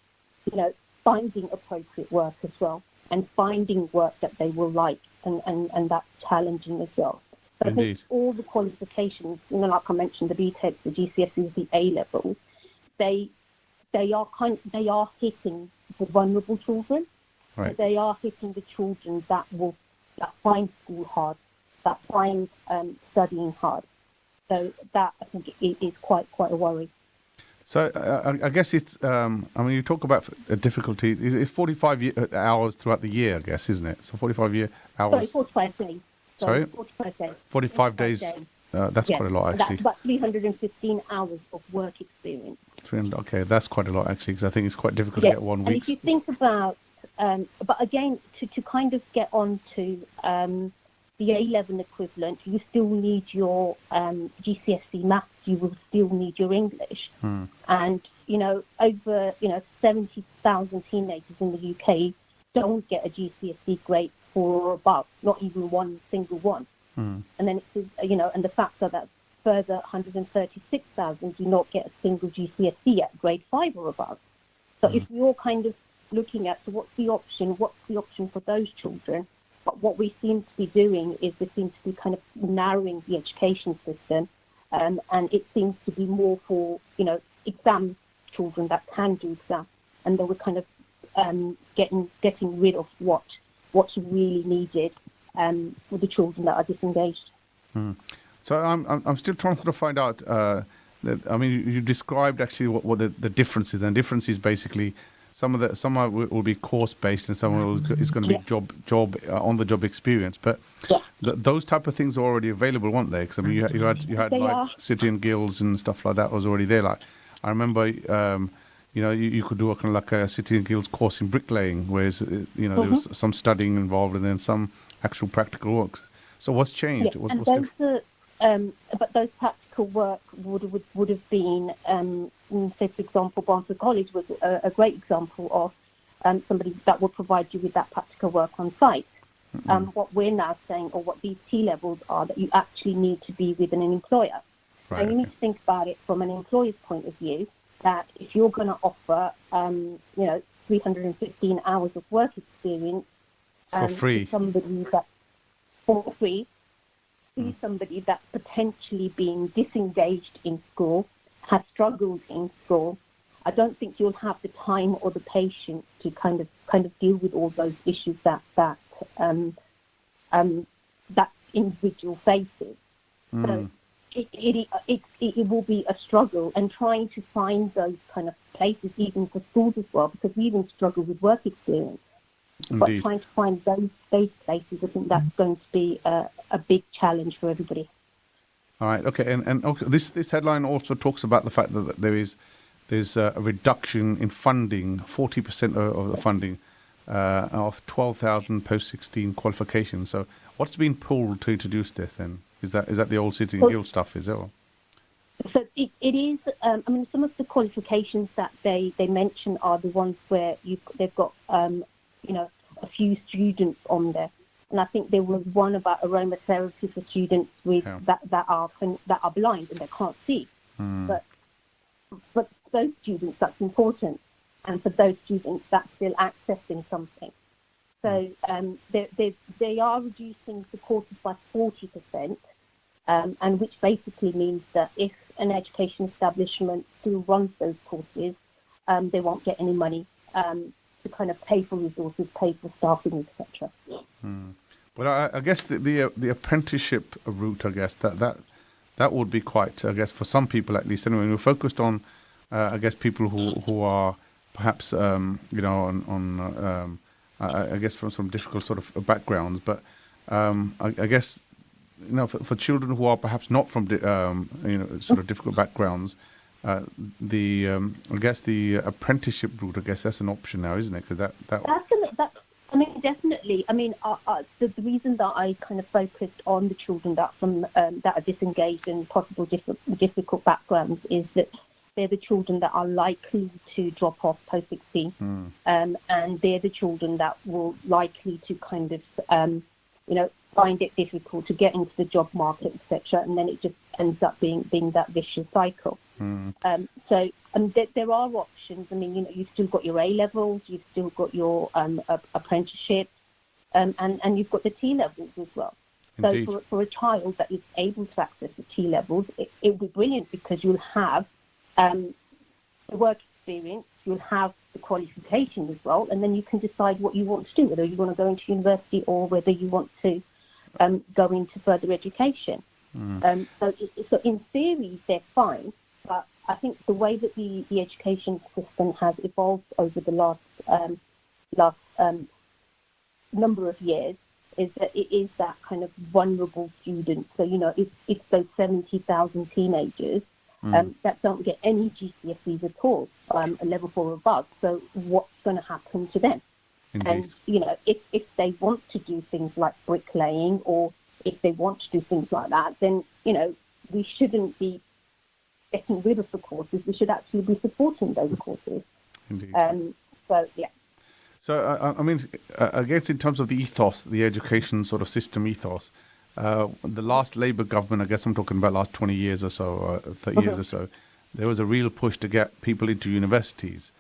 appropriate work as well, and finding work that they will like, and that's challenging as well. So I think all the qualifications, like I mentioned, the BTEC, the GCSEs, the A-levels, they are hitting for vulnerable children. Right. But they are hitting the children that find school hard, that find studying hard. So that, I think, is quite a worry. So I guess it's, I mean, you talk about a difficulty. It's 45 hours throughout the year, I guess, isn't it? So 45 hours. Sorry, 45 days. Sorry? 45 days. 45 days. That's quite a lot, actually. That's about 315 hours of work experience. 300, okay, that's quite a lot, actually, because I think it's quite difficult to get 1 week. And if you think about, but again, to kind of get on to the A-level equivalent, you still need your GCSE maths, you will still need your English. And, over, 70,000 teenagers in the UK don't get a GCSE grade 4 or above, not even one single one. And then, and the fact that further 136,000 do not get a single GCSE at grade 5 or above. So if you're kind of looking at, so what's the option for those children? But what we seem to be doing is we seem to be kind of narrowing the education system, and it seems to be more for, exam children that can do exams, and then we're kind of getting rid of what's really needed for the children that are disengaged. So I'm still trying to find out. I mean, you described actually what the difference is. And the difference is basically some will be course based, and some is going to be job on the job experience. But those type of things are already available, weren't they? Because I mean, you had like City and Guilds and stuff like that was already there. Like I remember. You could do a kind of like a City and Guilds course in bricklaying, whereas there was some studying involved and then some actual practical works. So what's changed? What's different? But those practical work would have been, say for example, Barnsley College was a great example of somebody that would provide you with that practical work on site. What we're now saying, or what these T-levels are, that you actually need to be with an employer. Right, and you need to think about it from an employer's point of view, that if you're going to offer, 315 hours of work experience for free, to somebody that for free, to somebody that's potentially being disengaged in school, has struggled in school, I don't think you'll have the time or the patience to kind of deal with all those issues that individual faces. So it will be a struggle, and trying to find those kind of places, even for schools as well, because we even struggle with work experience. Indeed. But trying to find those places, I think that's going to be a big challenge for everybody. All right, okay, and okay, this headline also talks about the fact that there's a reduction in funding, 40% of the funding of 12,000 post-16 qualifications. So what's been pulled to introduce this then? Is that the old City and Guild stuff, is it? Or? So it is, I mean, some of the qualifications that they mention are the ones where they've got, a few students on there. And I think there was one about aromatherapy for students with that are blind and they can't see. But for those students, that's important. And for those students, that's still accessing something. So they are reducing the courses by 40%, and which basically means that if an education establishment still runs those courses, they won't get any money to kind of pay for resources, pay for staffing, etc. But I guess the apprenticeship route, I guess that would be quite, I guess, for some people at least. Anyway, we're focused on, I guess, people who are perhaps, I guess from some difficult sort of backgrounds. But I guess, for children who are perhaps not from, sort of difficult backgrounds, I guess the apprenticeship route, I guess that's an option now, isn't it? Because I mean, definitely. I mean, the reason that I kind of focused on the children that are disengaged and possible difficult backgrounds is that they're the children that are likely to drop off post-16, and they're the children that will likely to kind of, find it difficult to get into the job market, etc., and then it just ends up being that vicious cycle. So there are options. I mean, you've still got your A-levels, you've still got your apprenticeship, and you've got the T-levels as well. Indeed. So for a child that is able to access the T-levels, it would be brilliant because you'll have the work experience, you'll have the qualification as well, and then you can decide what you want to do, whether you want to go into university or whether you want to go into further education. So in theory, they're fine, but I think the way that the education system has evolved over the last number of years is that it is that kind of vulnerable student. So, it's those 70,000 teenagers that don't get any GCSEs at all, a level 4 or above. So what's going to happen to them? Indeed. And, if they want to do things like bricklaying, or if they want to do things like that, then, we shouldn't be getting rid of the courses. We should actually be supporting those courses. Indeed. So, yeah. So, I guess in terms of the ethos, the education sort of system ethos, the last Labour government, I guess I'm talking about last 20 years or so, 30 years or so, there was a real push to get people into universities.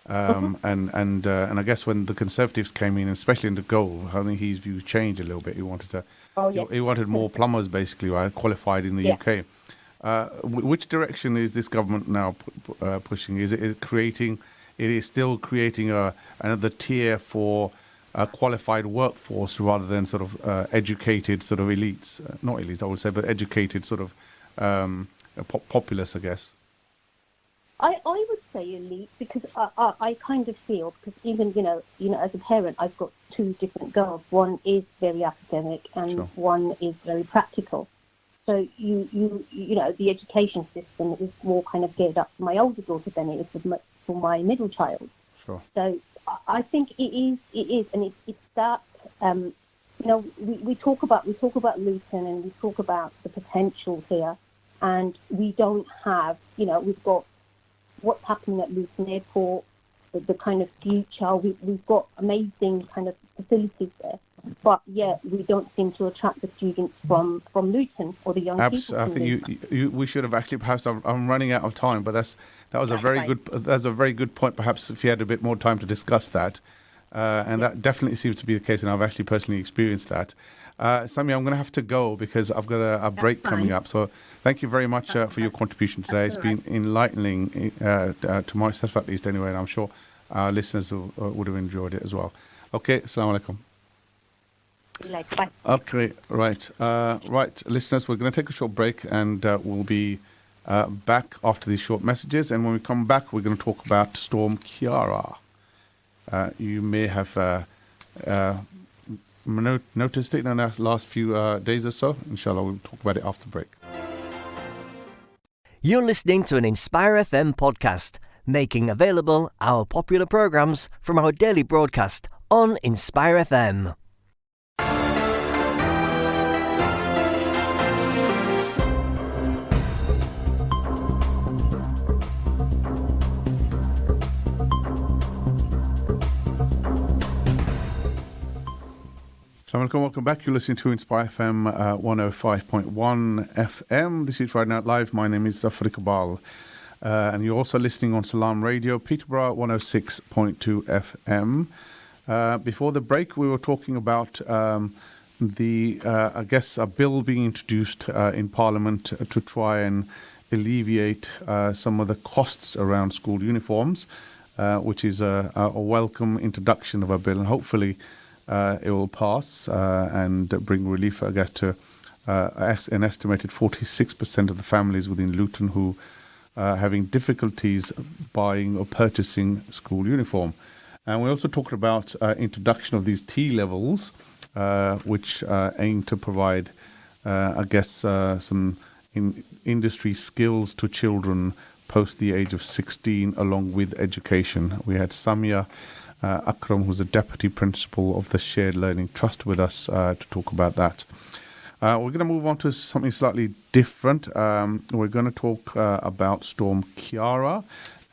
And I guess when the Conservatives came in, especially in the Gove, I think his views changed a little bit. He wanted to, he wanted more plumbers, basically, right, qualified in the UK. Which direction is this government now pushing? Is it creating? It is still creating another tier for a qualified workforce rather than sort of educated sort of elites, not elites, I would say, but educated sort of populace, I guess. I would say elite, because I kind of feel, because even, as a parent, I've got two different girls. One is very academic and one is very practical. So, the education system is more kind of geared up for my older daughter than it is for my middle child. Sure. So I think it is, and it's that, we talk about Luton, and we talk about the potential here, and we don't have, we've got what's happening at Luton Airport, the kind of future. We've got amazing kind of facilities there, but yet we don't seem to attract the students from Luton, or the young people. I think we should have actually, perhaps I'm running out of time, but that was a very good point. Perhaps if you had a bit more time to discuss that, that definitely seems to be the case, and I've actually personally experienced that. Samia, I'm going to have to go because I've got a break coming up. So thank you very much for your contribution today. It's been enlightening to myself, at least, anyway, and I'm sure our listeners would have enjoyed it as well. Okay, assalamu alaikum. Bye. Okay, right. Right, listeners, we're going to take a short break, and we'll be back after these short messages. And when we come back, we're going to talk about Storm Ciara. You may have noticed it in the last few days or so. Inshallah, we'll talk about it after the break. You're listening to an Inspire FM podcast, making available our popular programs from our daily broadcast on Inspire FM. Welcome back. You're listening to Inspire FM 105.1 FM. This is Friday Night Live. My name is Zaffar Iqbal. And you're also listening on Salam Radio, Peterborough 106.2 FM. Before the break, we were talking about a bill being introduced in Parliament to try and alleviate some of the costs around school uniforms, which is a welcome introduction of a bill, and hopefully it will pass and bring relief, I guess, to an estimated 46% of the families within Luton who are having difficulties buying or purchasing school uniform. And we also talked about introduction of these T levels, which aim to provide, some industry skills to children post the age of 16, along with education. We had Samia Akram, who's a deputy principal of the Shared Learning Trust, with us to talk about that. We're going to move on to something slightly different. We're going to talk about Storm Ciara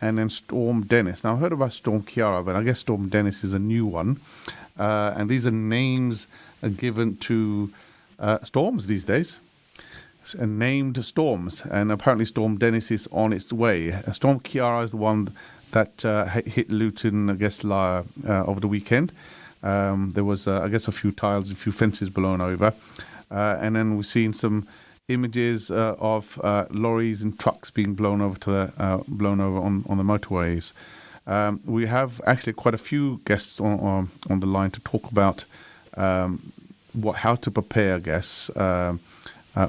and then Storm Dennis. Now, I heard about Storm Ciara, but I guess Storm Dennis is a new one. And these are names given to storms these days, named storms. And apparently Storm Dennis is on its way. Storm Ciara is the one that hit Luton, I guess, over the weekend. There was, a few tiles, a few fences blown over. And then we've seen some images of lorries and trucks being blown over on the motorways. We have actually quite a few guests on the line to talk about how to prepare, I guess,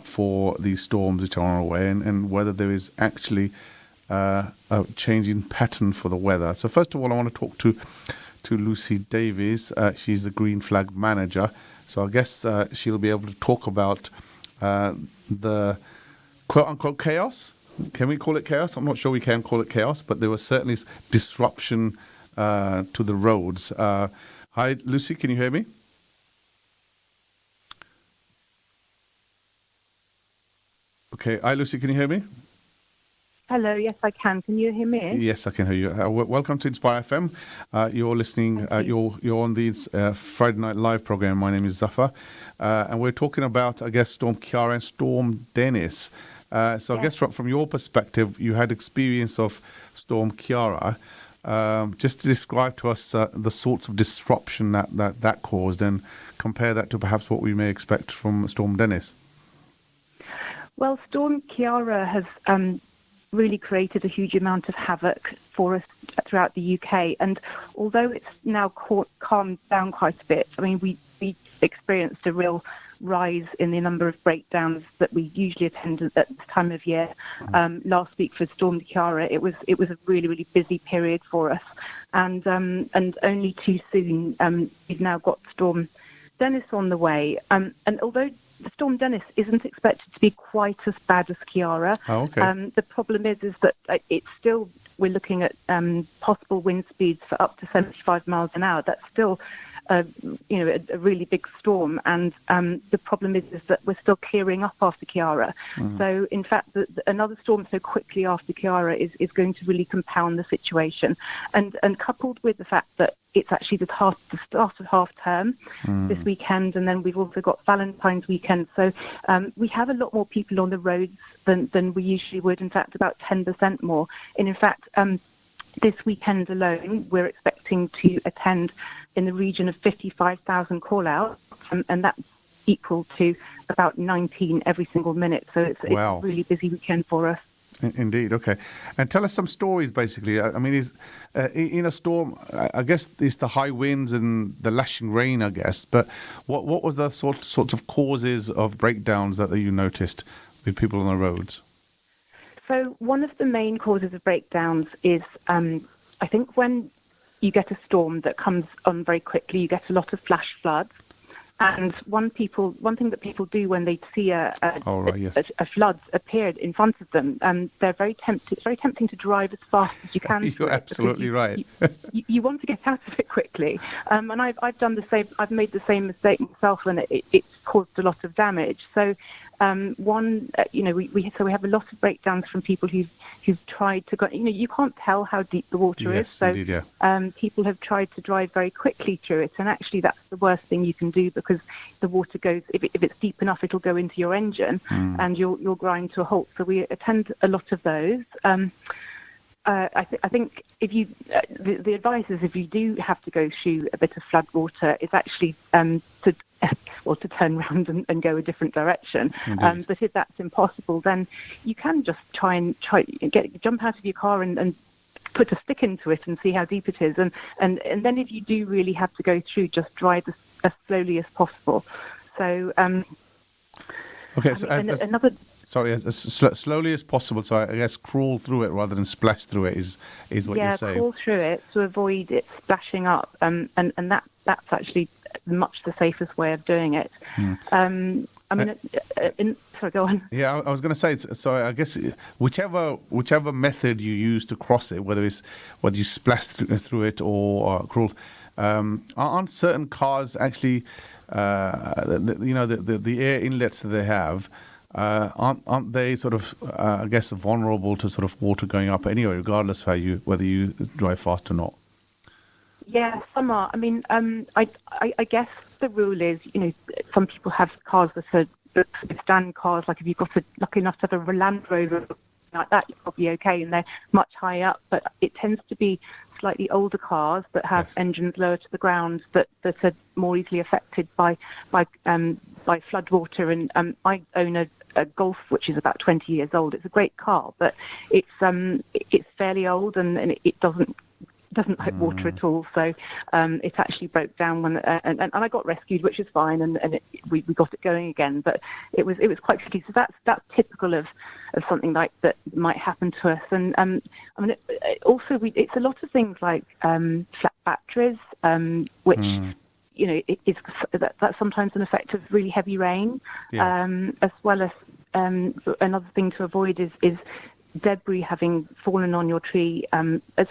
for these storms which are on our way, and whether there is actually a changing pattern for the weather. So first of all, I want to talk to Lucy Davies. She's the Green Flag Manager. So I guess she'll be able to talk about the quote-unquote chaos. Can we call it chaos? I'm not sure we can call it chaos, but there was certainly disruption to the roads. Hi, Lucy, can you hear me? Okay, hi, Lucy, can you hear me? Hello, yes, I can. Can you hear me? Yes, I can hear you. Welcome to Inspire FM. You're listening. You're on the Friday Night Live program. My name is Zaffar, and we're talking about, I guess, Storm Ciara and Storm Dennis. I guess from your perspective, you had experience of Storm Ciara. Just to describe to us the sorts of disruption that caused, and compare that to perhaps what we may expect from Storm Dennis. Well, Storm Ciara has really created a huge amount of havoc for us throughout the UK. And although it's now calmed down quite a bit, I mean, we experienced a real rise in the number of breakdowns that we usually attend at this time of year. Last week for Storm Ciara, it was a really, really busy period for us. And only too soon, we've now got Storm Dennis on the way. And although Storm Dennis isn't expected to be quite as bad as Ciara. Oh, okay. The problem is that it's still, we're looking at possible wind speeds for up to 75 miles an hour. That's still, a really big storm. And the problem is that we're still clearing up after Ciara. So, in fact, another storm so quickly after Ciara is going to really compound the situation. And coupled with the fact that it's actually the start of half term this weekend, and then we've also got Valentine's weekend. So we have a lot more people on the roads than we usually would. In fact, about 10% more. And in fact, this weekend alone, we're expecting to attend in the region of 55,000 call-outs, and that's equal to about 19 every single minute. So it's a really busy weekend for us. Indeed. Okay. And tell us some stories, basically. I mean, is in a storm, I guess it's the high winds and the lashing rain, I guess. But what was the sorts of causes of breakdowns that you noticed with people on the roads? So one of the main causes of breakdowns is, I think, when you get a storm that comes on very quickly, you get a lot of flash floods. And one thing that people do when they see a flood appeared in front of them, they're very tempted. It's very tempting to drive as fast as you can. You're absolutely right. You want to get out of it quickly. And I've done the same. I've made the same mistake myself when it's caused a lot of damage. So we have a lot of breakdowns from people who've tried to go. You can't tell how deep the water is. So indeed, yeah. People have tried to drive very quickly through it, and actually that's the worst thing you can do, because the water goes, if it's deep enough, it'll go into your engine and you'll grind to a halt. So we attend a lot of those. I think if you, the advice is, if you do have to go through a bit of flood water, is actually to turn around and go a different direction. But if that's impossible, then you can just jump out of your car and put a stick into it and see how deep it is. And then if you do really have to go through, just drive as slowly as possible. So okay, so as slowly as possible. So I guess crawl through it rather than splash through it is what you're saying. Yeah, crawl through it to avoid it splashing up, and that's actually much the safest way of doing it. Sorry, go on. Yeah, I was going to say. So I guess whichever method you use to cross it, whether you splash through it or crawl, aren't certain cars actually, the air inlets that they have, aren't they sort of, I guess, vulnerable to sort of water going up anyway, regardless of whether you drive fast or not? Yeah, some are. I mean, I guess the rule is, some people have cars that are stand cars. Like if you've got lucky enough to have a Land Rover like that, you're probably okay, and they're much higher up. But it tends to be slightly older cars that have engines lower to the ground that are more easily affected by flood water. And I own a Golf which is about 20 years old. It's a great car, but it's fairly old and it doesn't doesn't like water at all. So it actually broke down when and I got rescued, which is fine, and we got it going again. But it was quite tricky. So that's typical of something like that might happen to us. And I mean, it's a lot of things like flat batteries, which that's sometimes an effect of really heavy rain, as well as another thing to avoid is debris having fallen on your tree, a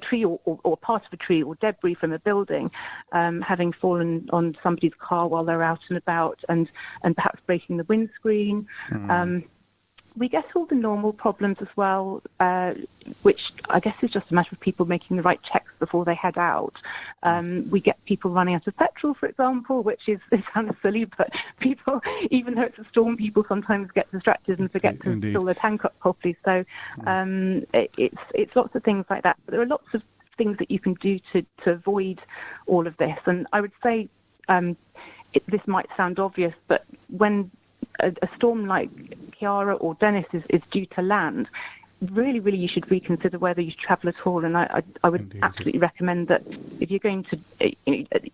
tree or part of a tree, or debris from a building having fallen on somebody's car while they're out and about, and perhaps breaking the windscreen. We get all the normal problems as well, which I guess is just a matter of people making the right checks before they head out. We get people running out of petrol, for example, which is it sounds silly, but people, even though it's a storm, people sometimes get distracted and forget to fill their tank up properly. So it's lots of things like that. But there are lots of things that you can do to avoid all of this. And I would say this might sound obvious, but when a storm like Ciara or Dennis is due to land, really you should reconsider whether you travel at all. And I would absolutely recommend that if you're going to,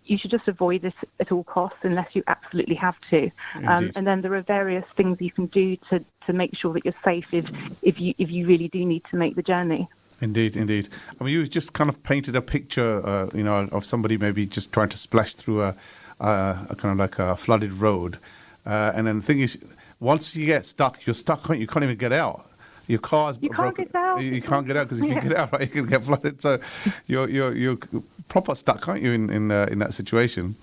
you should just avoid this at all costs unless you absolutely have to. And then there are various things you can do to make sure that you're safe if you really do need to make the journey. Indeed. I mean, you just kind of painted a picture, of somebody maybe just trying to splash through a kind of like a flooded road. And then the thing is, once you get stuck, you're stuck. You can't even get out. Your car's broken. Can't get out. You can't get out because if you get out, right, you can get flooded. So you're proper stuck, aren't you, in that situation?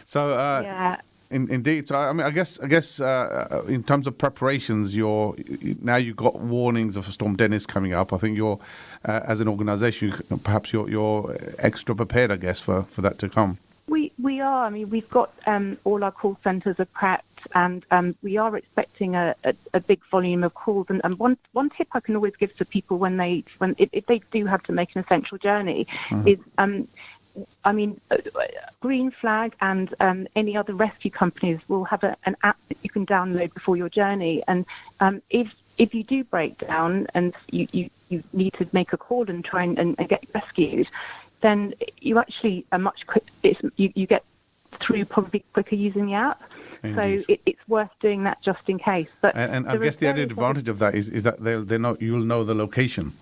So indeed. So I mean, I guess in terms of preparations, now you've got warnings of Storm Dennis coming up. I think you're as an organisation, perhaps you're extra prepared, I guess, for that to come. We are. I mean, we've got all our call centres are prepped, and we are expecting a big volume of calls. And one tip I can always give to people if they do have to make an essential journey is, I mean, Green Flag and any other rescue companies will have an app that you can download before your journey. And if you do break down and you need to make a call and try and get rescued, then you actually are much quicker. You get through probably quicker using the app. Indeed. So it's worth doing that just in case. But and I guess the added advantage of that is that you'll know the location.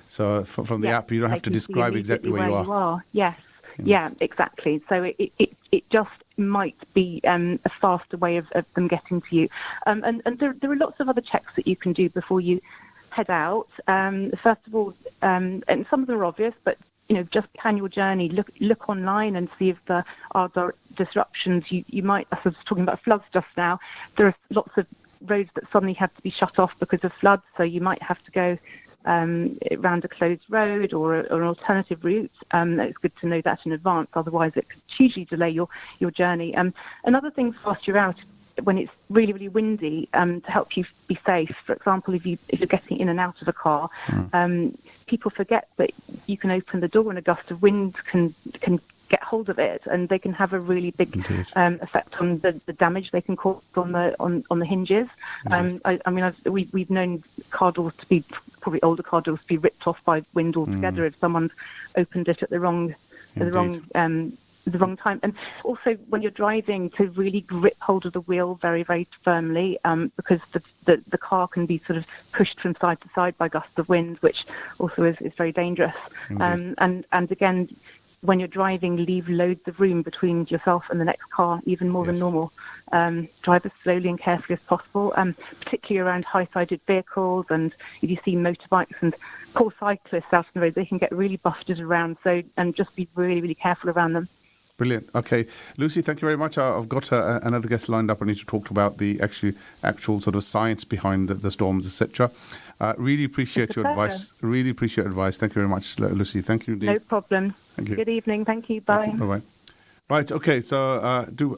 So from the app, you don't have to describe exactly where you are. Yes. Yeah, exactly. So it just might be a faster way of them getting to you. And there are lots of other checks that you can do before you head out. First of all, and some of them are obvious, but just plan your journey. Look online and see if there are disruptions. You might. I was talking about floods just now. There are lots of roads that suddenly have to be shut off because of floods, so you might have to go around a closed road or an alternative route. It's good to know that in advance, otherwise it could hugely delay your journey. Another thing whilst you're out, when it's really windy, to help you be safe. For example, if you're getting in and out of a car, people forget that you can open the door and a gust of wind can get hold of it, and they can have a really big effect on the damage they can cause on the hinges. We've known car doors to be, probably older car doors, to be ripped off by wind altogether if someone's opened it at the wrong time. And also when you're driving, to really grip hold of the wheel very, very firmly, because the car can be sort of pushed from side to side by gusts of wind, which also is very dangerous. And again, when you're driving, leave loads of room between yourself and the next car, even more than normal. Drive as slowly and carefully as possible, particularly around high-sided vehicles, and if you see motorbikes and poor cyclists out on the road, they can get really buffeted around, and just be really, really careful around them. Brilliant. Okay, Lucy, thank you very much. I've got another guest lined up. I need to talk about the actual sort of science behind the storms, etc. Really appreciate your advice. Really appreciate your advice. Thank you very much, Lucy. Thank you indeed. No problem. Thank you. Good evening. Thank you. Bye. Bye-bye. Right. Okay. So do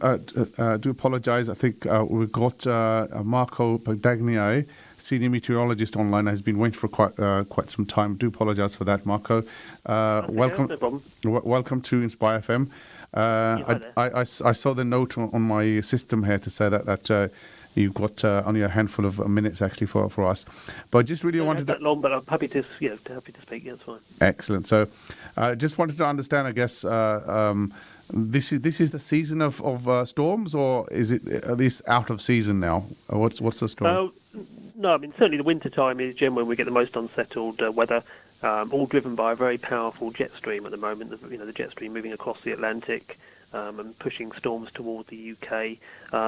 apologise. I think we've got Marco Pagdagnai, senior meteorologist online, has been waiting for quite some time. Do apologise for that, Marco. Welcome. No problem. Welcome to Inspire FM. I saw the note on my system here to say that you've got only a handful of minutes actually for us. But I just really wanted to... that long, but I'm happy to speak. Yeah, it's fine. Excellent. So just wanted to understand, I guess, this is the season of storms, or is it at least out of season now? What's the story? No, I mean, certainly the winter time is generally when we get the most unsettled weather, all driven by a very powerful jet stream at the moment. The jet stream moving across the Atlantic and pushing storms towards the UK.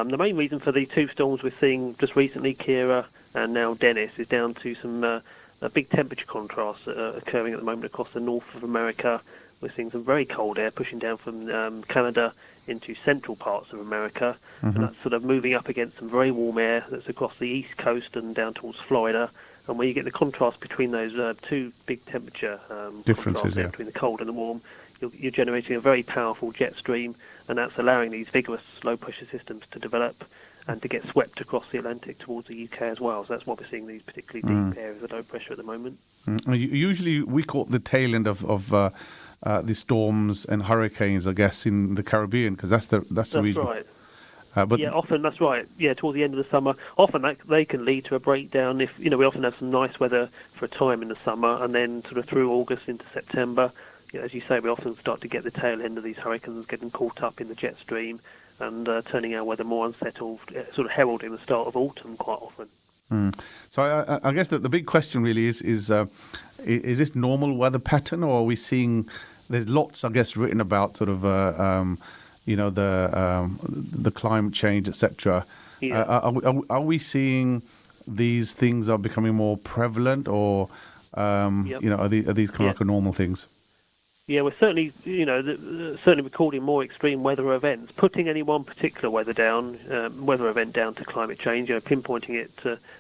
The main reason for the two storms we're seeing just recently, Ciara and now Dennis, is down to some big temperature contrasts occurring at the moment across the north of America. We're seeing some very cold air pushing down from Canada into central parts of America, and that's sort of moving up against some very warm air that's across the east coast and down towards Florida. And when you get the contrast between those two big temperature differences between the cold and the warm, you're generating a very powerful jet stream, and that's allowing these vigorous low pressure systems to develop and to get swept across the Atlantic towards the UK as well. So that's why we're seeing these particularly deep areas of low pressure at the moment. Usually we caught the tail end of the storms and hurricanes, I guess, in the Caribbean, because that's the region. Right. Often that's right. Yeah, towards the end of the summer, often they can lead to a breakdown. If we often have some nice weather for a time in the summer, and then sort of through August into September, as you say, we often start to get the tail end of these hurricanes getting caught up in the jet stream and turning our weather more unsettled, sort of heralding the start of autumn quite often. So I guess that the big question really is this normal weather pattern, or are we seeing? There's lots, I guess, written about sort of the climate change, etc. Yeah. Are we seeing these things are becoming more prevalent, or are these kind of like normal things? Yeah, we're certainly recording more extreme weather events. Putting any one particular weather event down to climate change, pinpointing it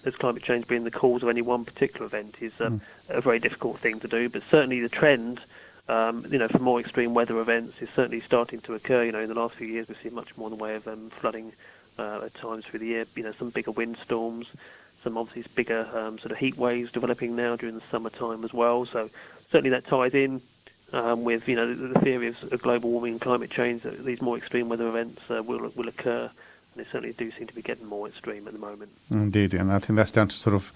as climate change being the cause of any one particular event is a very difficult thing to do. But certainly the trend, for more extreme weather events is certainly starting to occur. In the last few years we've seen much more in the way of flooding at times through the year. Some bigger windstorms, some obviously bigger sort of heat waves developing now during the summertime as well. So certainly that ties in. With the theory of global warming and climate change, that these more extreme weather events will occur, and they certainly do seem to be getting more extreme at the moment. Indeed, and I think that's down to sort of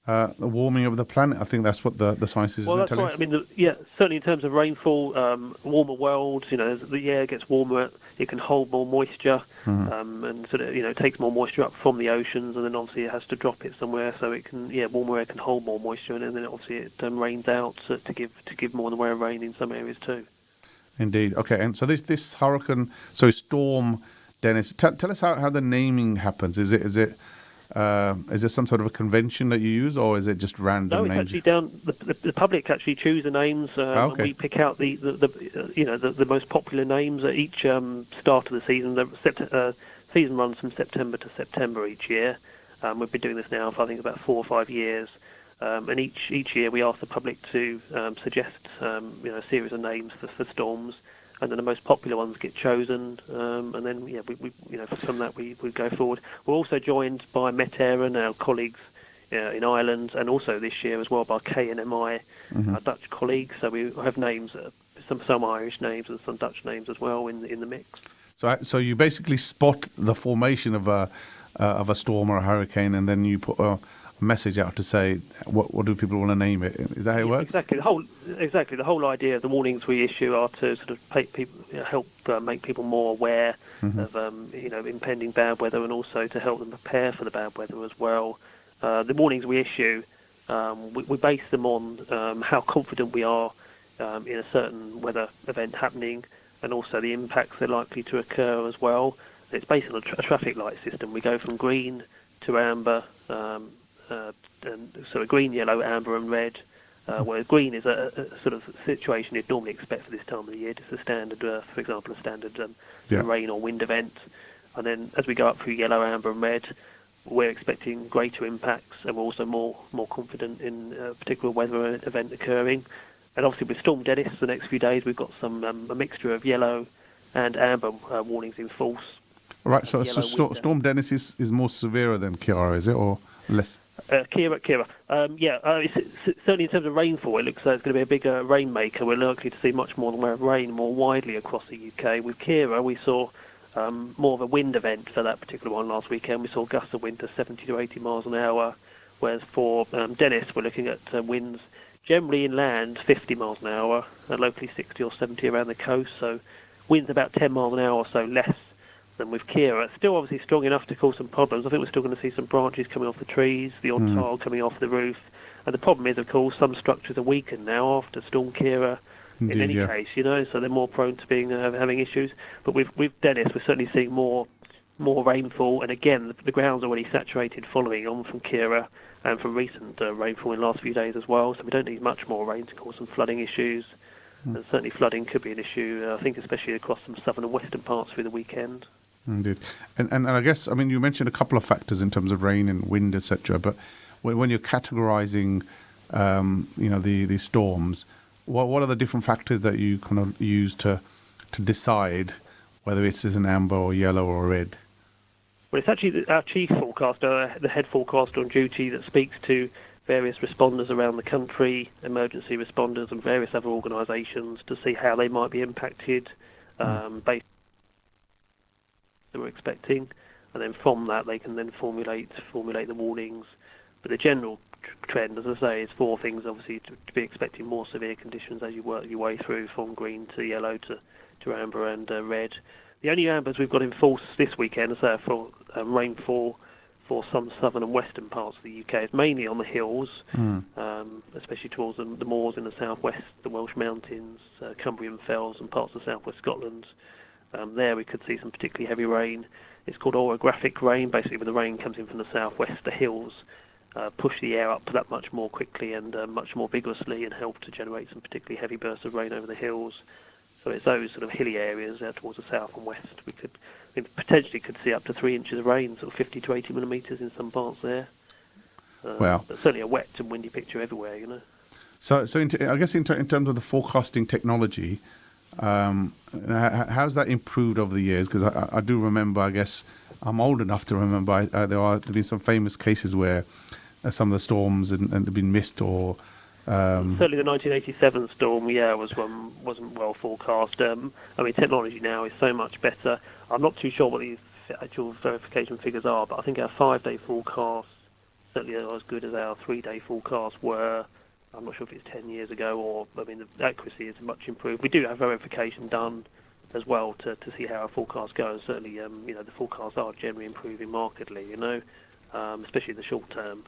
the warming of the planet. I think that's what the science is telling us. Well, that's right. I mean, certainly in terms of rainfall, warmer worlds. The air gets warmer, it can hold more moisture, and sort of it takes more moisture up from the oceans, and then obviously it has to drop it somewhere, so it can warmer air can hold more moisture, and then obviously it rains out to give more in the way of rain in some areas too. Indeed. Okay, and so this hurricane, Storm Dennis. Tell us how the naming happens. Is there some sort of a convention that you use, or is it just random names? No, it's actually the public actually choose the names. And we pick out the most popular names at each start of the season. The season runs from September to September each year. We've been doing this now for I think about 4 or 5 years. And each year we ask the public to suggest a series of names for storms. And then the most popular ones get chosen, and then we from that we go forward. We're also joined by Met-Era, our colleagues in Ireland, and also this year as well by KNMI, our Dutch colleagues. So we have names, some Irish names and some Dutch names as well in the mix. So you basically spot the formation of a storm or a hurricane, and then you put a message out to say what do people want to name it? Is that how it works? Exactly. The whole idea of the warnings we issue are to sort of help make people more aware of impending bad weather, and also to help them prepare for the bad weather as well. The warnings we issue, we base them on how confident we are in a certain weather event happening, and also the impacts they're likely to occur as well. It's based on a traffic light system. We go from green to amber. And sort of green, yellow, amber and red, where green is a sort of situation you'd normally expect for this time of the year, just a standard, for example, a standard rain or wind event. And then as we go up through yellow, amber and red, we're expecting greater impacts, and we're also more confident in a particular weather event occurring. And obviously with Storm Dennis, the next few days we've got some a mixture of yellow and amber warnings in force. Right, so Storm Dennis is more severe than Ciara, is it, or less? Ciara. Certainly in terms of rainfall, it looks like it's going to be a bigger rainmaker. We're likely to see much more in the way of rain more widely across the UK. With Ciara, we saw more of a wind event for that particular one last weekend. We saw gusts of wind to 70 to 80 miles an hour, whereas for Dennis, we're looking at winds generally inland 50 miles an hour, locally 60 or 70 around the coast, so winds about 10 miles an hour or so less than with Ciara. It's still obviously strong enough to cause some problems. I think we're still going to see some branches coming off the trees, the odd tile coming off the roof, and the problem is, of course, some structures are weakened now after Storm Ciara. Indeed, in any case, so they're more prone to being having issues. But with Dennis, we're certainly seeing more rainfall, and again, the ground's already saturated following on from Ciara and from recent rainfall in the last few days as well. So we don't need much more rain to cause some flooding issues. And certainly flooding could be an issue, I think, especially across some southern and western parts through the weekend. Indeed. And I guess, I mean, you mentioned a couple of factors in terms of rain and wind, etc. But when you're categorizing, the storms, what are the different factors that you kind of use to decide whether it's an amber or yellow or red? Well, it's actually our chief forecaster, the head forecaster on duty, that speaks to various responders around the country, emergency responders and various other organisations to see how they might be impacted based on what we're expecting. And then from that, they can then formulate the warnings. But the general trend, as I say, is four things, obviously, to be expecting more severe conditions as you work your way through from green to yellow to amber and red. The only ambers we've got in force this weekend is for rainfall for some southern and western parts of the UK. It's mainly on the hills, especially towards the moors in the southwest, the Welsh mountains, Cumbrian fells and parts of southwest Scotland. There we could see some particularly heavy rain. It's called orographic rain. Basically, when the rain comes in from the southwest, the hills push the air up that much more quickly and much more vigorously and help to generate some particularly heavy bursts of rain over the hills. So it's those sort of hilly areas out towards the south and west. We potentially could see up to 3 inches of rain, sort of 50 to 80 millimetres in some parts there. Wow. But certainly a wet and windy picture everywhere, So I guess in terms of the forecasting technology, how's that improved over the years? Because I do remember, I guess, I'm old enough to remember there have been some famous cases where some of the storms have been missed or... Certainly the 1987 storm, wasn't well forecast. Technology now is so much better. I'm not too sure what the actual verification figures are, but I think our 5-day forecasts certainly are as good as our 3-day forecasts were. I'm not sure if it's 10 years ago the accuracy is much improved. We do have verification done as well to see how our forecasts go. And certainly, the forecasts are generally improving markedly, especially in the short term.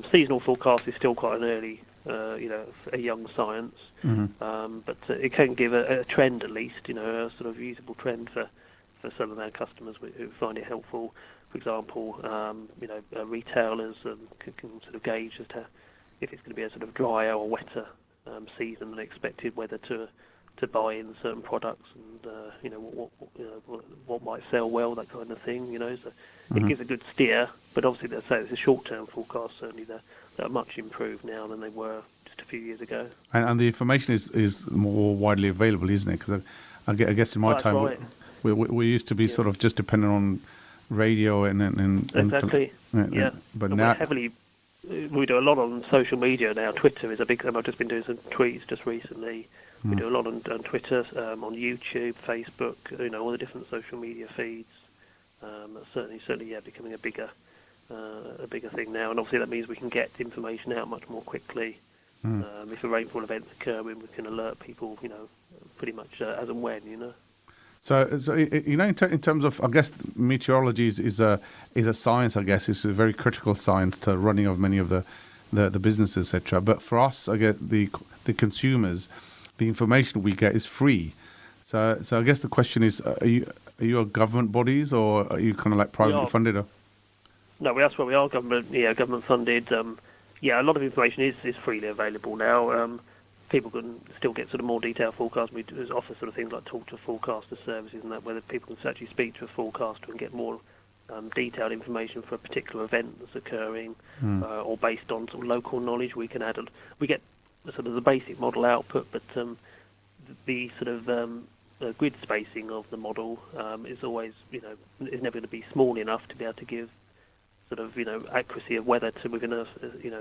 Seasonal forecast is still quite an early, a young science, but it can give a trend at least, a sort of usable trend for some of our customers who find it helpful. For example, retailers can sort of gauge as to if it's going to be a sort of drier or wetter season than expected, whether to buy in certain products and what might sell well, that kind of thing. So it gives a good steer. But obviously, let's say it's a short-term forecast. Certainly, they're much improved now than they were just a few years ago. And the information is more widely available, isn't it? Because I guess in my time, right. we used to be sort of just dependent on radio and exactly. But and now we do a lot on social media now. Twitter is a big. I've just been doing some tweets just recently. We do a lot on Twitter, on YouTube, Facebook. All the different social media feeds. Certainly, becoming a bigger thing now. And obviously that means we can get information out much more quickly. If a rainfall event's occurring, we can alert people. Pretty much as and when. So in terms of, I guess, meteorology is a science. I guess it's a very critical science to running of many of the businesses, etc. But for us, I guess the consumers, the information we get is free. So I guess the question is, are you a government bodies or are you kind of like privately funded? Or? No, that's where we are government funded. A lot of information is freely available now. People can still get sort of more detailed forecasts. We offer sort of things like talk to forecaster services and that, whether people can actually speak to a forecaster and get more detailed information for a particular event that's occurring, or based on sort of local knowledge. We can we get sort of the basic model output, but the sort of grid spacing of the model is always, is never going to be small enough to be able to give sort of, accuracy of weather to within a,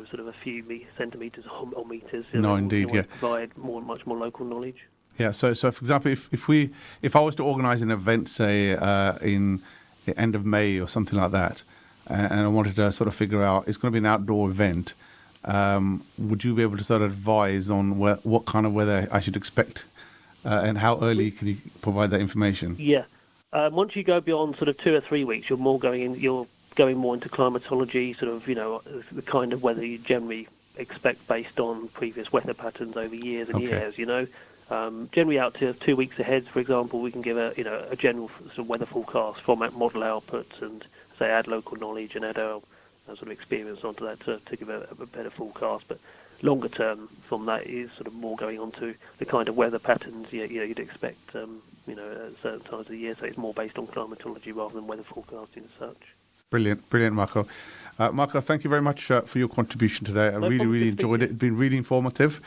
sort of a few centimetres or meters. No, indeed, provide much more local knowledge. Yeah. So for example, if I was to organise an event, say in the end of May or something like that, and I wanted to sort of figure out it's going to be an outdoor event, would you be able to sort of advise on what kind of weather I should expect, and how early can you provide that information? Yeah. Once you go beyond sort of 2 or 3 weeks, you're going more into climatology, sort of, the kind of weather you generally expect based on previous weather patterns over years and years, Generally out to 2 weeks ahead, for example, we can give a general sort of weather forecast, format model outputs, and say add local knowledge and add our sort of experience onto that to give a better forecast. But longer term from that is sort of more going on to the kind of weather patterns you'd expect at certain times of the year. So it's more based on climatology rather than weather forecasting as such. Brilliant, Marco. Marco, thank you very much for your contribution today. I really enjoyed it. It's been really informative.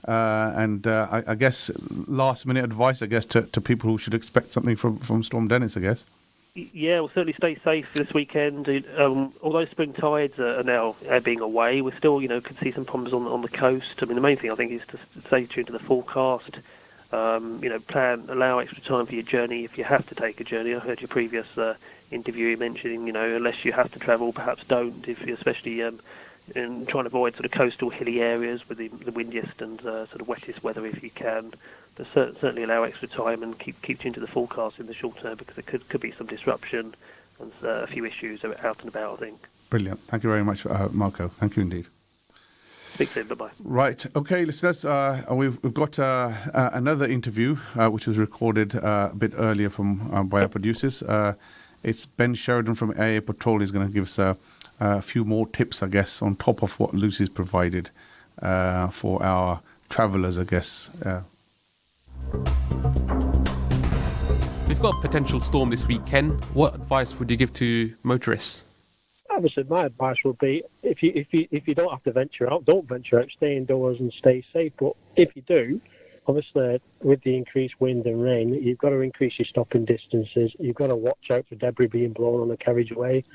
And I guess last minute advice, to people who should expect something from Storm Dennis, I guess. Yeah, we'll certainly stay safe this weekend. Although spring tides are now being away, we still, could see some problems on the coast. I mean, the main thing I think is to stay tuned to the forecast. Allow extra time for your journey if you have to take a journey. I heard your previous interview mentioning, unless you have to travel, perhaps don't, especially in trying to avoid sort of coastal hilly areas with the windiest and sort of wettest weather if you can. But certainly allow extra time and keep tuned to the forecast in the short term, because there could be some disruption and a few issues out and about, I think. Brilliant. Thank you very much, Marco. Thank you indeed. Speak soon. Bye-bye. Right. Okay, listeners, we've got another interview which was recorded a bit earlier by our producers. It's Ben Sheridan from AA Patrol. He's going to give us a few more tips, I guess, on top of what Lucy's provided for our travellers, I guess. We've got a potential storm this weekend. What advice would you give to motorists? Obviously, my advice would be if you don't have to venture out, don't venture out. Stay indoors and stay safe. But if you do, obviously, with the increased wind and rain, you've got to increase your stopping distances. You've got to watch out for debris being blown on the carriageway,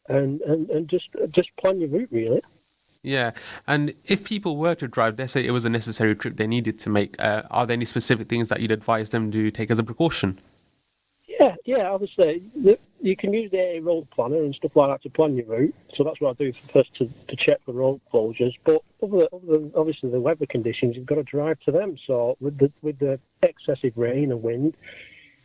and just plan your route, really. Yeah, and if people were to drive, let's say it was a necessary trip they needed to make, are there any specific things that you'd advise them to take as a precaution? Yeah, obviously, you can use the AA road planner and stuff like that to plan your route. So that's what I do first to check the road closures. But other than obviously the weather conditions, you've got to drive to them. So with the excessive rain and wind,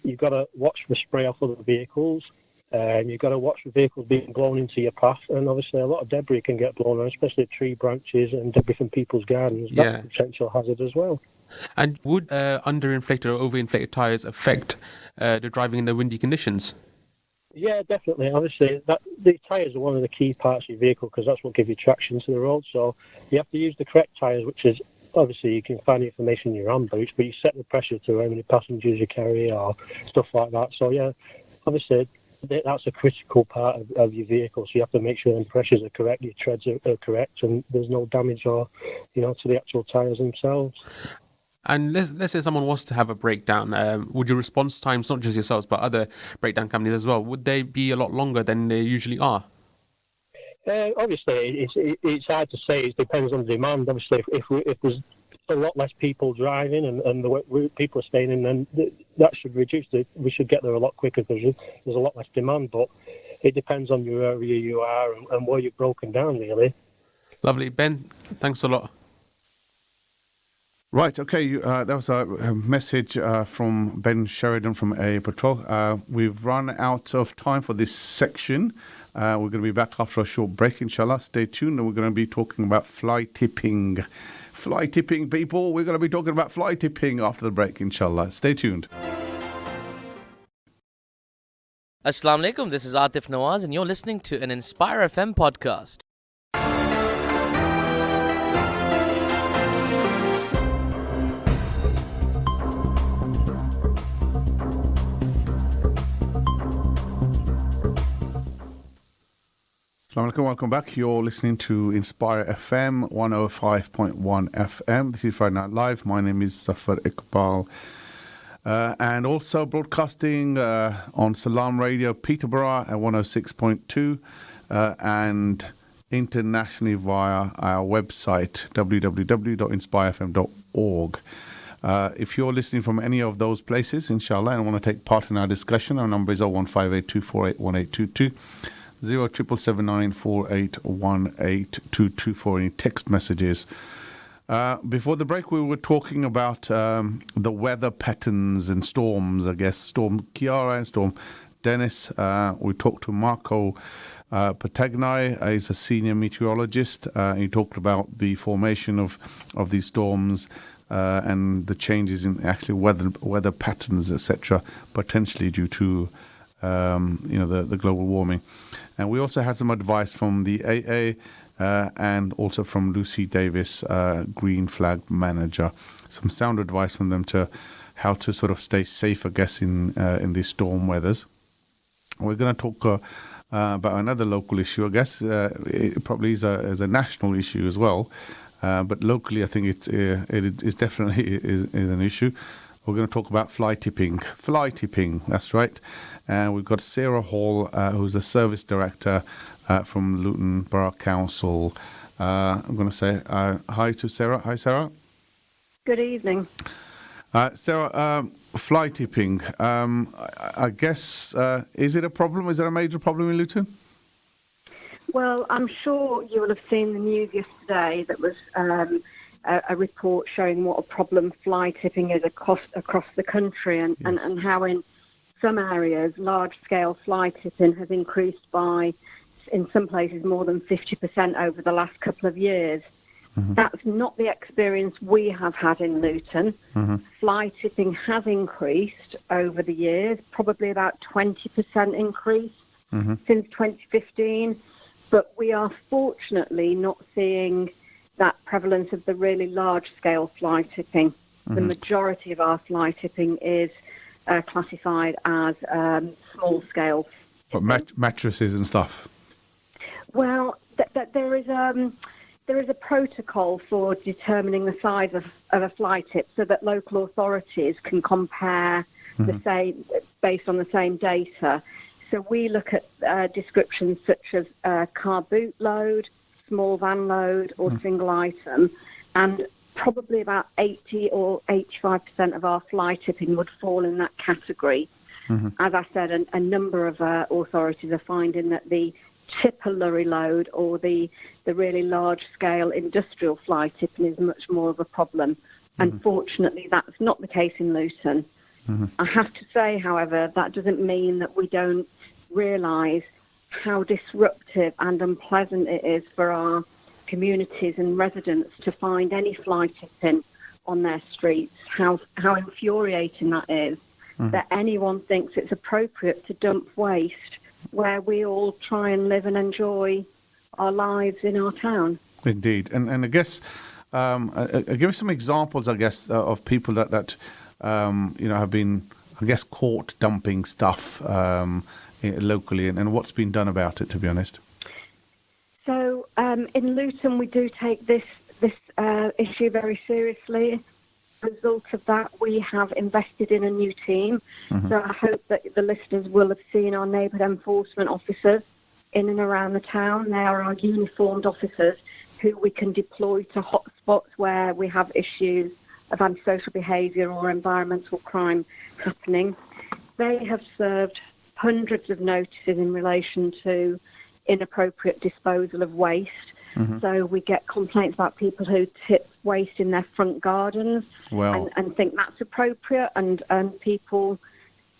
you've got to watch for spray off other vehicles. You've got to watch for vehicles being blown into your path, and obviously a lot of debris can get blown on, especially tree branches and debris from people's gardens. That's a potential hazard as well. And would underinflated or overinflated tyres affect the driving in the windy conditions? Yeah, definitely. Obviously, the tyres are one of the key parts of your vehicle, because that's what gives you traction to the road. So you have to use the correct tyres, which is obviously you can find information in your handbooks, but you set the pressure to how many passengers you carry or stuff like that. So yeah, obviously that's a critical part of your vehicle. So you have to make sure the pressures are correct, your treads are correct, and there's no damage or to the actual tyres themselves. And let's say someone wants to have a breakdown. Would your response times, not just yourselves, but other breakdown companies as well, would they be a lot longer than they usually are? Obviously, it's hard to say. It depends on demand. Obviously, if there's a lot less people driving and the people are staying in, then that should reduce. We should get there a lot quicker because there's a lot less demand. But it depends on your area you are and where you're broken down, really. Lovely. Ben, thanks a lot. Right, okay, that was a message from Ben Sheridan from AA Patrol. We've run out of time for this section. We're going to be back after a short break, inshallah. Stay tuned, and we're going to be talking about fly tipping. Fly tipping, people. We're going to be talking about fly tipping after the break, inshallah. Stay tuned. Assalamu alaikum, this is Atif Nawaz, and you're listening to an Inspire FM podcast. Assalamu alaikum, welcome back. You're listening to Inspire FM 105.1 FM. This is Friday Night Live. My name is Zaffar Iqbal. And also broadcasting on Salam Radio Peterborough at 106.2 and internationally via our website www.inspirefm.org. If you're listening from any of those places, inshallah, and want to take part in our discussion, our number is 01582481822, 07779481822 for any text messages. Before the break, we were talking about the weather patterns and storms, I guess. Storm Ciara and Storm Dennis. We talked to Marco Patagnai. He's a senior meteorologist. He talked about the formation of these storms and the changes in actually weather patterns, etc., potentially due to the global warming. And we also had some advice from the AA and also from Lucy Davis, Green Flag Manager. Some sound advice from them to how to sort of stay safe, I guess, in these storm weathers. We're going to talk about another local issue, I guess. It probably is a national issue as well. But locally, I think it is definitely is an issue. We're going to talk about fly tipping. Fly tipping, that's right. And we've got Sarah Hall, who's a service director from Luton Borough Council. I'm going to say hi to Sarah. Hi, Sarah. Good evening. Sarah, fly tipping. I guess, is it a problem? Is there a major problem in Luton? Well, I'm sure you will have seen the news yesterday that was a report showing what a problem fly tipping is across the country and how in some areas large-scale fly tipping has increased by, in some places, more than 50% over the last couple of years. Mm-hmm. That's not the experience we have had in Luton. Mm-hmm. Fly tipping has increased over the years, probably about 20% increase since 2015. But we are fortunately not seeing that prevalence of the really large-scale fly tipping. Mm-hmm. The majority of our fly tipping is classified as small-scale. But mattresses and stuff? Well, there is a protocol for determining the size of a fly tip so that local authorities can compare the same based on the same data. So we look at descriptions such as car boot load, small van load, or single item, and probably about 80 or 85% of our fly tipping would fall in that category. Mm-hmm. As I said, a number of authorities are finding that the tipper lorry load or the really large-scale industrial fly tipping is much more of a problem. Mm-hmm. Unfortunately, that's not the case in Luton. Mm-hmm. I have to say, however, that doesn't mean that we don't realise how disruptive and unpleasant it is for our communities and residents to find any fly tipping on their streets, how infuriating that is, that anyone thinks it's appropriate to dump waste where we all try and live and enjoy our lives in our town. Indeed. And I guess, give us some examples, I guess, of people that have been, I guess, caught dumping stuff locally and what's been done about it, to be honest. So in Luton, we do take this issue very seriously. As a result of that, we have invested in a new team. Mm-hmm. So I hope that the listeners will have seen our neighbourhood enforcement officers in and around the town. They are our uniformed officers who we can deploy to hotspots where we have issues of antisocial behaviour or environmental crime happening. They have served hundreds of notices in relation to inappropriate disposal of waste. Mm-hmm. So we get complaints about people who tip waste in their front gardens and think that's appropriate, and people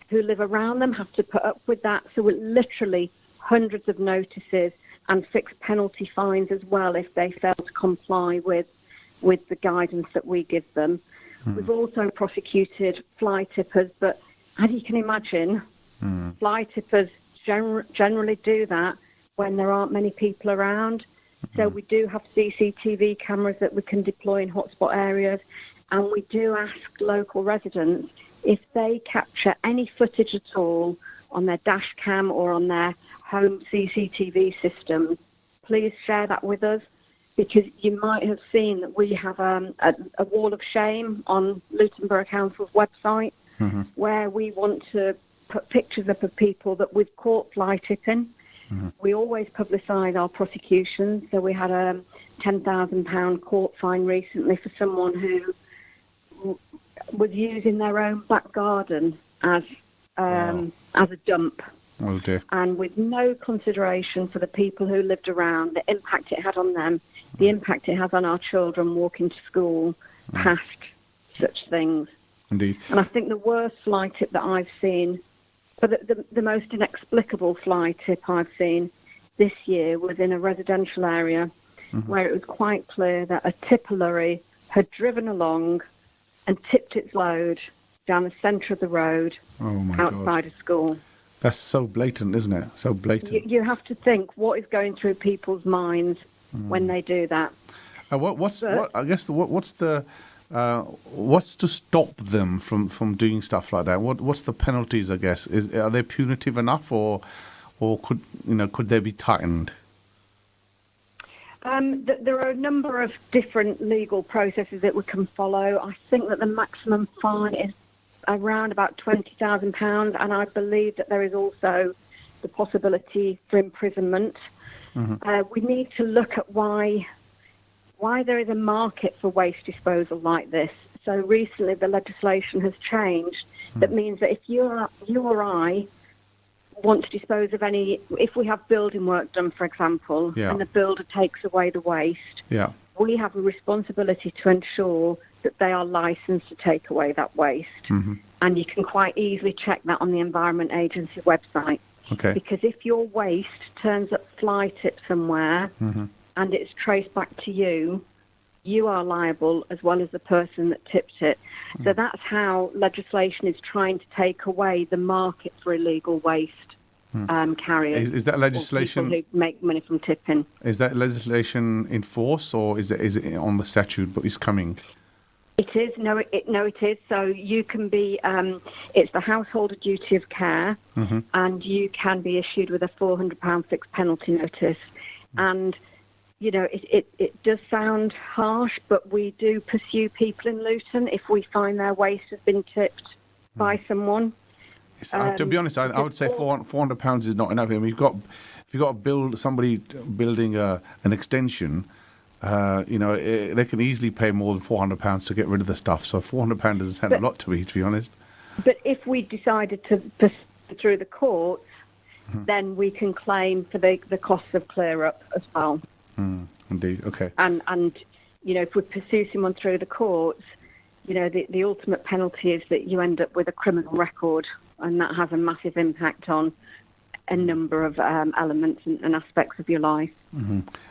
who live around them have to put up with that. So we're literally hundreds of notices and fixed penalty fines as well if they fail to comply with the guidance that we give them. Mm. We've also prosecuted fly tippers, but as you can imagine, fly tippers generally do that when there aren't many people around. So we do have CCTV cameras that we can deploy in hotspot areas, and we do ask local residents if they capture any footage at all on their dash cam or on their home CCTV system, please share that with us, because you might have seen that we have a wall of shame on Luton Borough Council's website where we want to put pictures up of people that we've caught fly tipping. Mm-hmm. We always publicise our prosecutions, so we had a £10,000 court fine recently for someone who was using their own back garden as a dump, Oh dear. and with no consideration for the people who lived around, the impact it had on them, the impact it has on our children walking to school, past such things. Indeed. And I think the worst fly tip that I've seen, but the most inexplicable fly tip I've seen this year was in a residential area where it was quite clear that a tipper lorry had driven along and tipped its load down the centre of the road outside a school. That's so blatant, isn't it? So blatant. You have to think what is going through people's minds when they do that. What's to stop them from doing stuff like that? What's the penalties? I guess are they punitive enough, or could they be tightened? There are a number of different legal processes that we can follow. I think that the maximum fine is around about £20,000, and I believe that there is also the possibility for imprisonment. We need to look at why there is a market for waste disposal like this. So recently the legislation has changed that means that if you or I want to dispose of if we have building work done, for example, and the builder takes away the waste, we have a responsibility to ensure that they are licensed to take away that waste. And you can quite easily check that on the Environment Agency website. Okay. Because if your waste turns up fly tip somewhere and it's traced back to you, you are liable as well as the person that tipped it. So that's how legislation is trying to take away the market for illegal waste carriers. Is that legislation? Or people who make money from tipping. Is that legislation in force, or is it on the statute but is coming? It is. No, it is. So you can be, it's the householder duty of care, and you can be issued with a £400 fixed penalty notice. And, it does sound harsh, but we do pursue people in Luton if we find their waste has been tipped by someone. To be honest, I would say £400 is not enough. I mean, if you've got somebody building an extension, they can easily pay more than £400 to get rid of the stuff. So £400 doesn't sound a lot to me, to be honest. But if we decided to pursue through the courts, then we can claim for the costs of clear up as well. Indeed, okay. And if we pursue someone through the courts, the ultimate penalty is that you end up with a criminal record, and that has a massive impact on a number of elements and aspects of your life.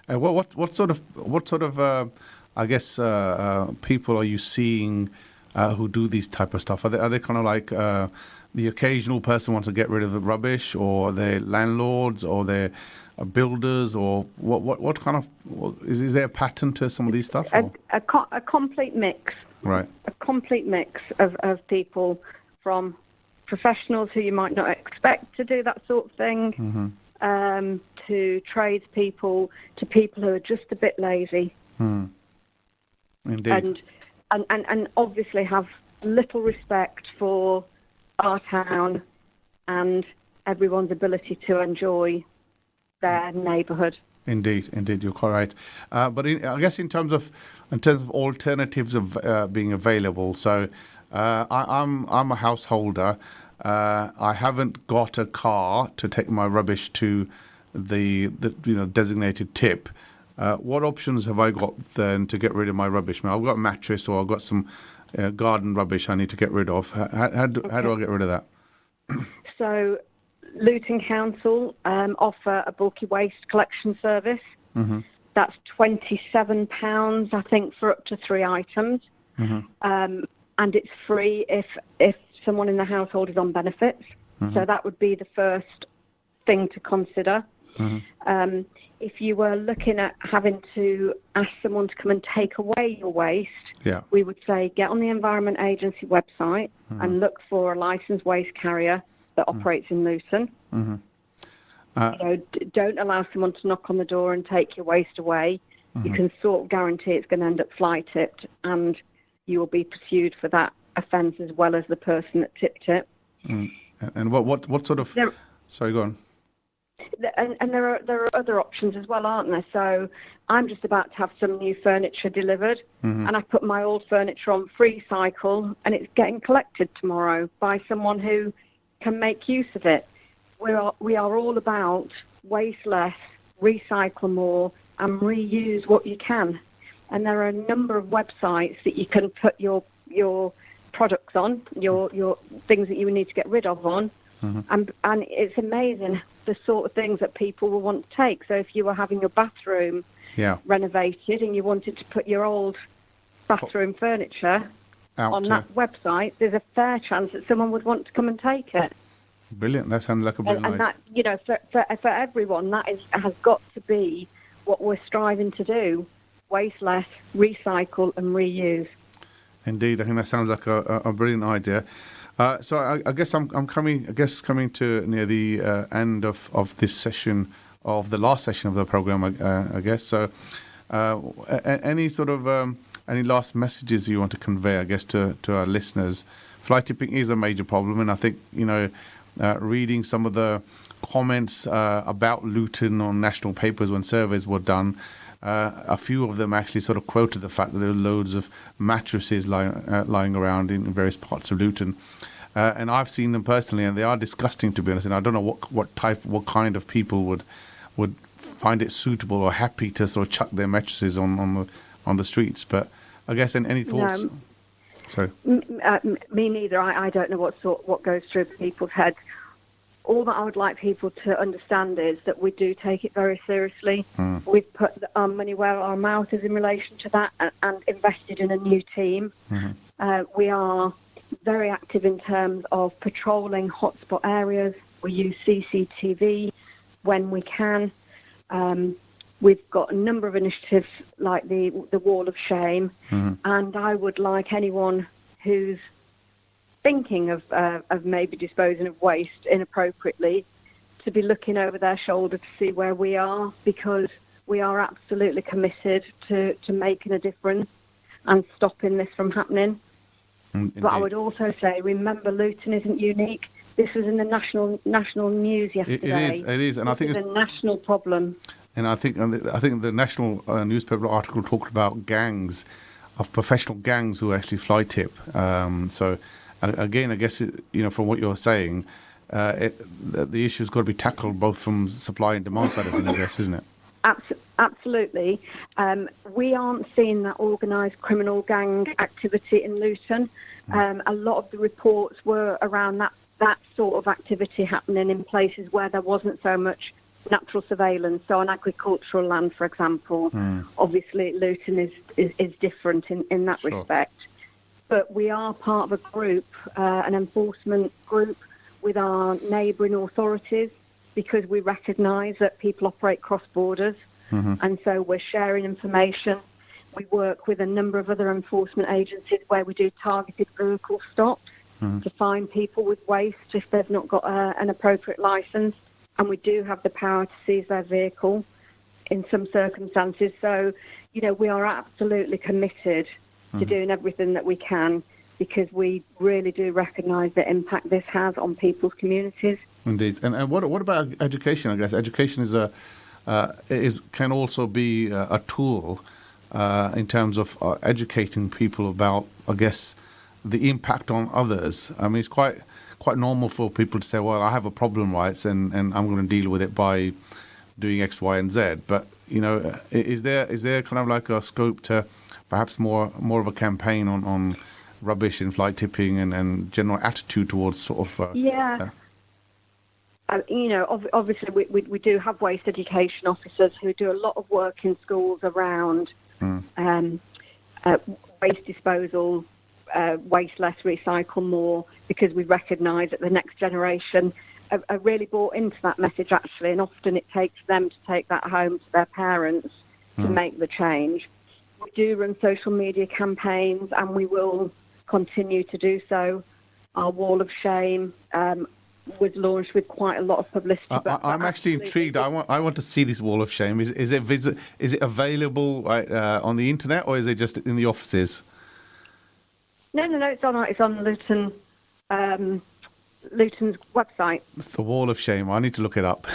What sort of people are you seeing who do these type of stuff? Are they kind of like the occasional person wants to get rid of the rubbish, or they're landlords, or they're builders, or what kind of is there a pattern to some of these stuff? A complete mix. Right. A complete mix of people, from professionals who you might not expect to do that sort of thing, to tradespeople, to people who are just a bit lazy. Indeed. And obviously have little respect for our town and everyone's ability to enjoy their neighbourhood. Indeed, you're quite right. But I guess in terms of alternatives of being available, so I'm a householder. I haven't got a car to take my rubbish to the designated tip. What options have I got then to get rid of my rubbish? I've got a mattress, or I've got some garden rubbish I need to get rid of. How do I get rid of that? So Luton Council offer a bulky waste collection service. That's £27, I think, for up to 3 items. And it's free if someone in the household is on benefits. So that would be the first thing to consider. If you were looking at having to ask someone to come and take away your waste, we would say get on the Environment Agency website and look for a licensed waste carrier that operates in Luton. Don't allow someone to knock on the door and take your waste away. You can sort of guarantee it's going to end up fly tipped, and you will be pursued for that offence as well as the person that tipped it. And what sort of... Sorry, go on. And there are other options as well, aren't there? So I'm just about to have some new furniture delivered, and I put my old furniture on free cycle, and it's getting collected tomorrow by someone who can make use of it. We are all about waste less, recycle more, and reuse what you can. And there are a number of websites that you can put your products on, your things that you need to get rid of on, and it's amazing the sort of things that people will want to take. So if you were having your bathroom renovated and you wanted to put your old bathroom furniture on that website, there's a fair chance that someone would want to come and take it. Brilliant. That sounds like a brilliant And that, for everyone, has got to be what we're striving to do: waste less, recycle, and reuse. Indeed, I think that sounds like a brilliant idea. So I guess I'm coming to near the end of this session, of the last session of the program, I guess. So any sort of any last messages you want to convey, I guess, to our listeners? Fly tipping is a major problem, and I think reading some of the comments about Luton on national papers when surveys were done. A few of them actually sort of quoted the fact that there are loads of mattresses lying around in various parts of Luton. And I've seen them personally, and they are disgusting, to be honest. And I don't know what kind of people would find it suitable or happy to sort of chuck their mattresses on the streets. But I guess, any thoughts? No. Sorry. Me neither. I don't know what goes through people's heads. All that I would like people to understand is that we do take it very seriously. We've put our money where our mouth is in relation to that, and invested in a new team. We are very active in terms of patrolling hotspot areas. We use CCTV when we can. We've got a number of initiatives like the Wall of Shame, and I would like anyone who's thinking of maybe disposing of waste inappropriately to be looking over their shoulder to see where we are, because we are absolutely committed to making a difference and stopping this from happening. Indeed. But I would also say, remember, Luton isn't unique. This was in the national news yesterday. It is, and I think it's a national problem. And I think the national newspaper article talked about gangs, of professional gangs who actually fly tip. So again, I guess from what you're saying, the issue's got to be tackled both from supply and demand side of things, I guess, isn't it? Absolutely. We aren't seeing that organised criminal gang activity in Luton. A lot of the reports were around that sort of activity happening in places where there wasn't so much natural surveillance. So on agricultural land, for example, obviously Luton is different in that respect. But we are part of a group, an enforcement group with our neighbouring authorities, because we recognise that people operate cross borders, and so we're sharing information. We work with a number of other enforcement agencies where we do targeted vehicle stops to find people with waste if they've not got an appropriate licence, and we do have the power to seize their vehicle in some circumstances. So, we are absolutely committed to doing everything that we can, because we really do recognise the impact this has on people's communities. Indeed. And what about education? I guess education can also be a tool in terms of educating people about, I guess, the impact on others. I mean, it's quite normal for people to say, well, I have a problem, right, and I'm going to deal with it by doing X, Y, and Z. But, is there kind of like a scope to perhaps more of a campaign on rubbish and fly tipping and general attitude towards sort of... obviously we do have waste education officers who do a lot of work in schools around waste disposal, waste less, recycle more, because we recognise that the next generation are really bought into that message, actually, and often it takes them to take that home to their parents to make the change. We do run social media campaigns, and we will continue to do so. Our Wall of Shame was launched with quite a lot of publicity. I'm actually intrigued. I want to see this Wall of Shame. Is it available on the internet, or is it just in the offices? No. It's on Luton's website. It's the Wall of Shame. I need to look it up.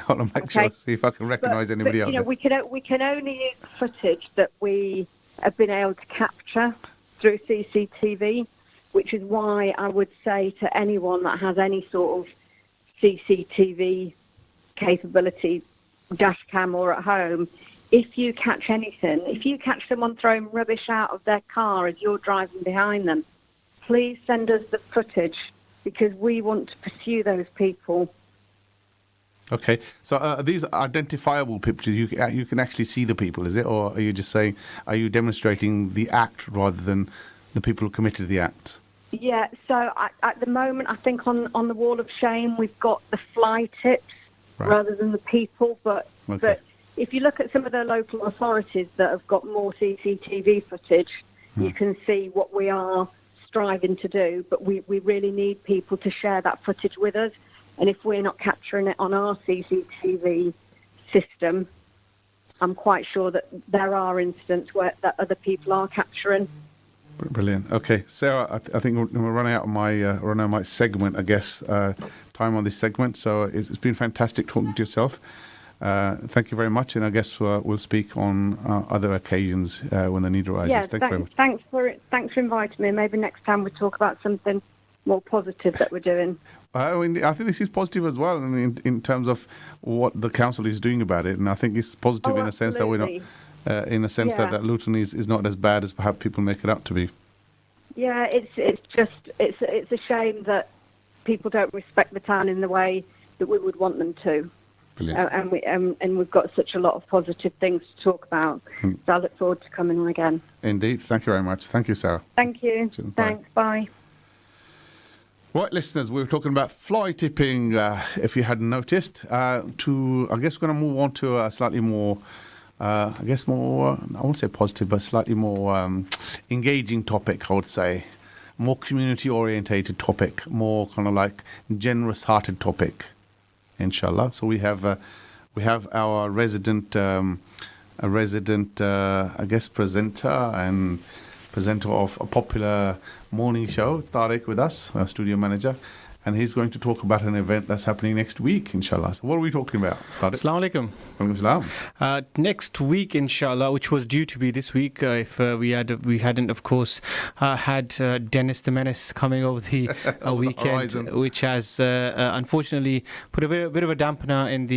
want to make sure, see if I can recognise anybody but, out there. We can only use footage that we have been able to capture through CCTV, which is why I would say to anyone that has any sort of CCTV capability, dash cam or at home, if you catch anything, if you catch someone throwing rubbish out of their car as you're driving behind them, please send us the footage because we want to pursue those people. Okay, so are these identifiable pictures? You can actually see the people, is it? Or are you just saying, are you demonstrating the act rather than the people who committed the act? Yeah, so at the moment, I think on the wall of shame, we've got the fly tips rather than the people. But if you look at some of the local authorities that have got more CCTV footage, you can see what we are striving to do. But we really need people to share that footage with us. And if we're not capturing it on our CCTV system, I'm quite sure that there are instances where that other people are capturing. Brilliant. Okay, Sarah, I think we're running out of my segment, I guess, time on this segment. So it's been fantastic talking to yourself. Thank you very much, and I guess we'll speak on other occasions when the need arises. Yeah, Thank you very much. Thanks for inviting me. Maybe next time we'll talk about something more positive that we're doing. I think this is positive as well, in terms of what the council is doing about it, and I think it's positive in a sense that we're not. That Luton is not as bad as perhaps people make it out to be. Yeah, it's a shame that people don't respect the town in the way that we would want them to. Brilliant. And we've got such a lot of positive things to talk about. So I look forward to coming again. Indeed. Thank you very much. Thank you, Sarah. Thank you. Thanks. Bye. Right, listeners, we were talking about fly tipping, if you hadn't noticed. I guess we're going to move on to a slightly more, I won't say positive, but slightly more engaging topic, I would say. More community-orientated topic, more kind of like generous-hearted topic, inshallah. So we have our resident, presenter of a popular morning show, Tariq, with us, our studio manager, and he's going to talk about an event that's happening next week, inshallah. So what are we talking about, Tariq? Assalamu alaikum. Next week, inshallah, which was due to be this week, if we hadn't, of course, had Dennis the Menace coming over the weekend, which has unfortunately put a bit of a dampener in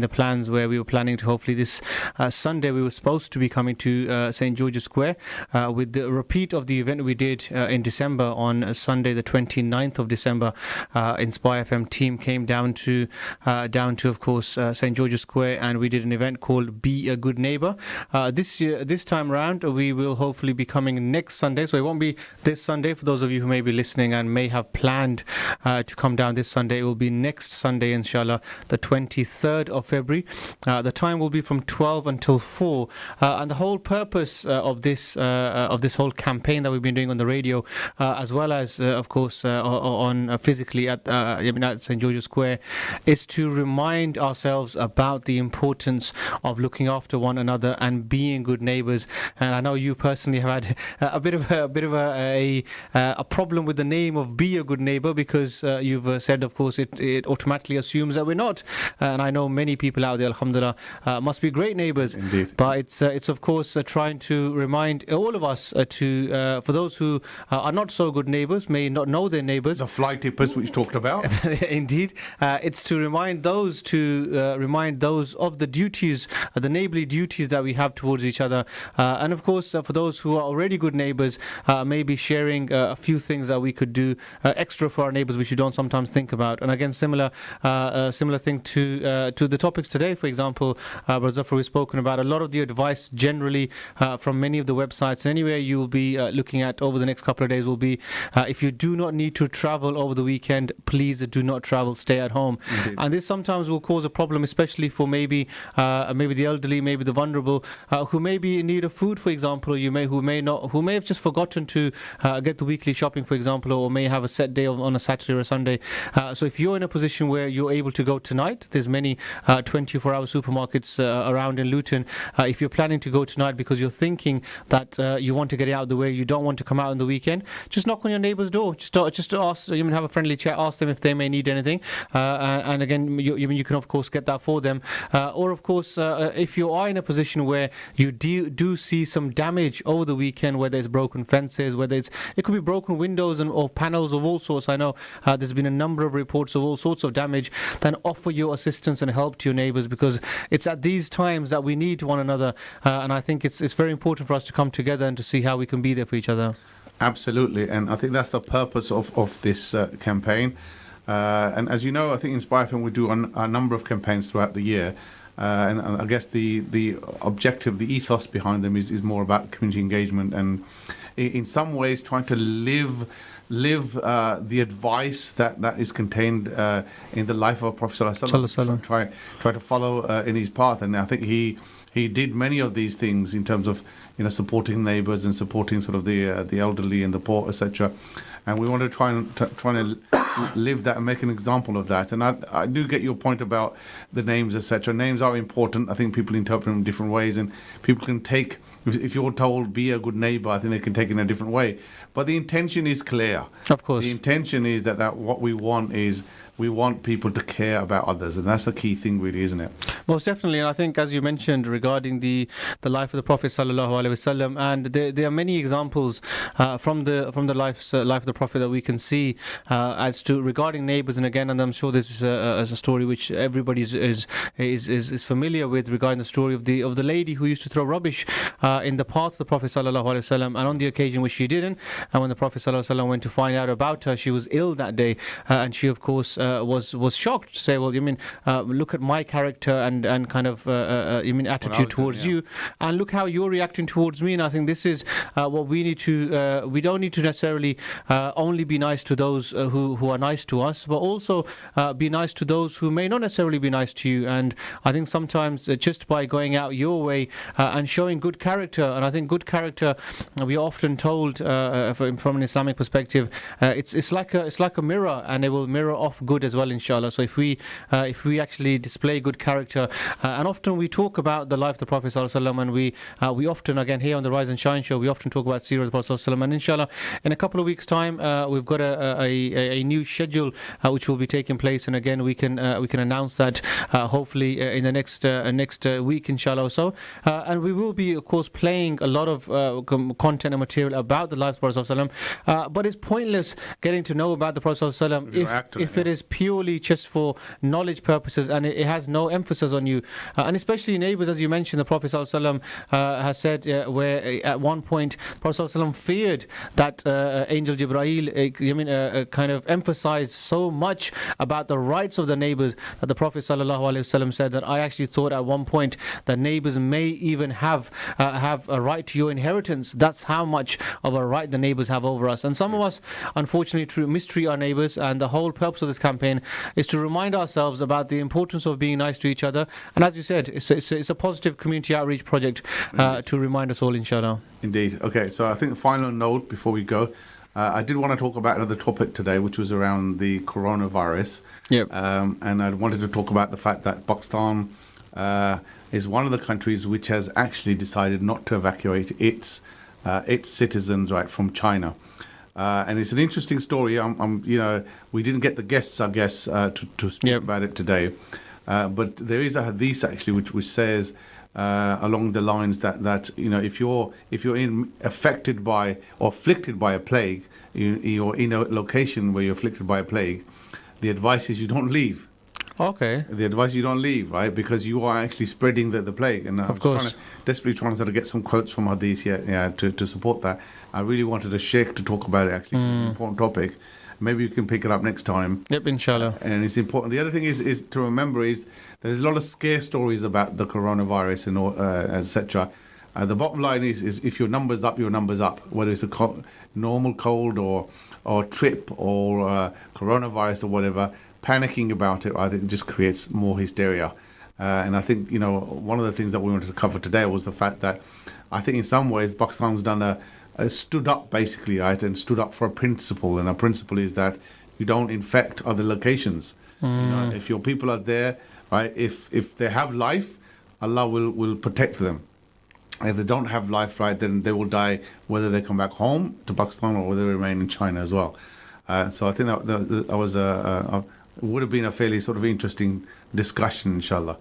the plans where we were planning to hopefully this Sunday we were supposed to be coming to St. George's Square with the repeat of the event we did in December on Sunday the 29th of December. Inspire FM team came down to of course St. George's Square, and we did an event called Be a Good Neighbour. This time round we will hopefully be coming next Sunday, so it won't be this Sunday for those of you who may be listening and may have planned to come down this Sunday. It will be next Sunday, inshallah, the 23rd of February. The time will be from 12 until 4, and the whole purpose of this whole campaign that we've been doing on the radio, as well as of course on physically at St. George's Square, is to remind ourselves about the importance of looking after one another and being good neighbours. And I know you personally have had a bit of a problem with the name of Be a Good Neighbour, because you've said, of course, it automatically assumes that we're not. And I know many people out there, alhamdulillah, must be great neighbours. Indeed. But it's of course trying to remind all of us for those who are not so good neighbours, may not know their neighbours. The fly tippers, which talked about. Indeed. It's to remind those of the duties, the neighbourly duties that we have towards each other. And of course, for those who are already good neighbours, maybe sharing a few things that we could do extra for our neighbours, which you don't sometimes think about. And again, similar thing to the topics today. For example, Zaffar, we've spoken about a lot of the advice generally from many of the websites. And anywhere you will be looking at over the next couple of days will be, if you do not need to travel over the weekend, please do not travel, stay at home. Indeed. And this sometimes will cause a problem, especially for maybe the elderly, maybe the vulnerable, who may be in need of food, for example, or who may have just forgotten to get the weekly shopping, for example, or may have a set day on a Saturday or a Sunday. So if you're in a position where you're able to go tonight, there's many 24-hour supermarkets around in Luton. If you're planning to go tonight because you're thinking that you want to get it out of the way, you don't want to come out on the weekend, just knock on your neighbour's door. Just ask, have a friendly video chat, ask them if they may need anything. And again, you can of course get that for them. Or of course, if you are in a position where you do see some damage over the weekend, whether it's broken fences, whether it could be broken windows or panels of all sorts. I know there's been a number of reports of all sorts of damage. Then offer your assistance and help to your neighbours, because it's at these times that we need one another. And I think it's very important for us to come together and to see how we can be there for each other. Absolutely, and I think that's the purpose of this campaign. And as you know, I think Inspire FM, we do a number of campaigns throughout the year. And I guess the objective, the ethos behind them is more about community engagement and in some ways trying to live the advice that is contained in the life of Prophet ﷺ. Try to follow in his path. And I think he did many of these things in terms of supporting neighbours and supporting sort of the elderly and the poor, etc. And we want to try and live that and make an example of that. And I do get your point about the names, etc. Names are important. I think people interpret them in different ways, and people can take, if you're told be a good neighbour, I think they can take it in a different way. But the intention is clear. Of course. The intention is that what we want is we want people to care about others, and that's the key thing, really, isn't it? Most definitely, and I think, as you mentioned, regarding the life of the Prophet ﷺ, and there are many examples from the life of the Prophet that we can see as to regarding neighbours. And again, and I'm sure this is a story which everybody is familiar with, regarding the story of the lady who used to throw rubbish in the path of the Prophet ﷺ, and on the occasion which she didn't, and when the Prophet ﷺ went to find out about her, she was ill that day, and she of course was shocked to say, well, you mean look at my character and kind of attitude towards you, and look how you're reacting towards me. And I think this is what we need to we don't need to necessarily only be nice to those who are nice to us, but also be nice to those who may not necessarily be nice to you. And I think sometimes just by going out your way and showing good character, and I think good character, we are often told from an Islamic perspective, it's like a mirror, and it will mirror off good as well, inshallah. So if we actually display good character, and often we talk about the life of the Prophet ﷺ, and we often, again here on the Rise and Shine show, we often talk about Ciara of the Prophet ﷺ, and inshallah in a couple of weeks time we've got a new schedule which will be taking place, and again we can announce that hopefully in the next week, inshallah, or so, and we will be of course playing a lot of content and material about the life of the Prophet ﷺ, but it's pointless getting to know about the Prophet ﷺ if it is purely just for knowledge purposes, and it has no emphasis on you, and especially neighbours. As you mentioned, the Prophet ﷺ has said where at one point Prophet ﷺ feared that Angel Jibreel kind of emphasized so much about the rights of the neighbours that the Prophet ﷺ said that I actually thought at one point that neighbours may even have a right to your inheritance. That's how much of a right the neighbours have over us. And some of us unfortunately mistreat our neighbours, and the whole purpose of this campaign is to remind ourselves about the importance of being nice to each other. And as you said, it's a positive community outreach project to remind us all, inshallah. Indeed. Okay, so I think the final note before we go, I did want to talk about another topic today, which was around the coronavirus. Yep. And I wanted to talk about the fact that Pakistan is one of the countries which has actually decided not to evacuate its citizens from China. And it's an interesting story. We didn't get the guests, I guess, to speak about it today. But there is a hadith actually which says along the lines that if you're affected by or afflicted by a plague, you're in a location where you're afflicted by a plague, the advice is you don't leave. Okay. The advice you don't leave, right? Because you are actually spreading the plague. And I was desperately trying to sort of get some quotes from hadith here to support that. I really wanted a sheikh to talk about it, actually. It's an important topic. Maybe you can pick it up next time. Yep, inshallah. And it's important. The other thing is to remember is there's a lot of scare stories about the coronavirus and etc. The bottom line is if your number's up, your number's up. Whether it's a normal cold or trip or coronavirus or whatever, panicking about it, I think, just creates more hysteria. And I think, one of the things that we wanted to cover today was the fact that I think in some ways Pakistan's done stood up basically, right, and stood up for a principle. And our principle is that you don't infect other locations. If your people are there, right, if they have life, Allah will protect them. If they don't have life, right, then they will die, whether they come back home to Pakistan or whether they remain in China as well. So I think that was would have been a fairly sort of interesting discussion, inshallah.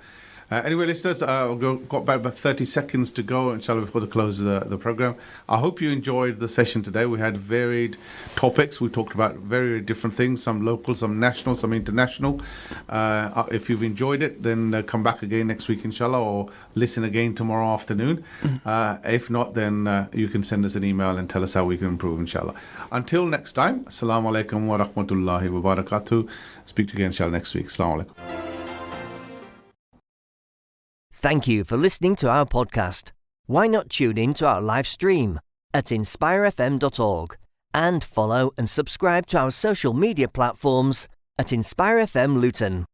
Anyway, listeners, we've got about 30 seconds to go, inshallah, before the close of the program. I hope you enjoyed the session today. We had varied topics. We talked about very different things, some local, some national, some international. If you've enjoyed it, then come back again next week, inshallah, or listen again tomorrow afternoon. If not, then you can send us an email and tell us how we can improve, inshallah. Until next time, assalamu alaikum wa rahmatullahi wa barakatuh. Speak to you again, inshallah, next week. Assalamu alaikum. Thank you for listening to our podcast. Why not tune in to our live stream at inspirefm.org and follow and subscribe to our social media platforms at Inspire FM Luton.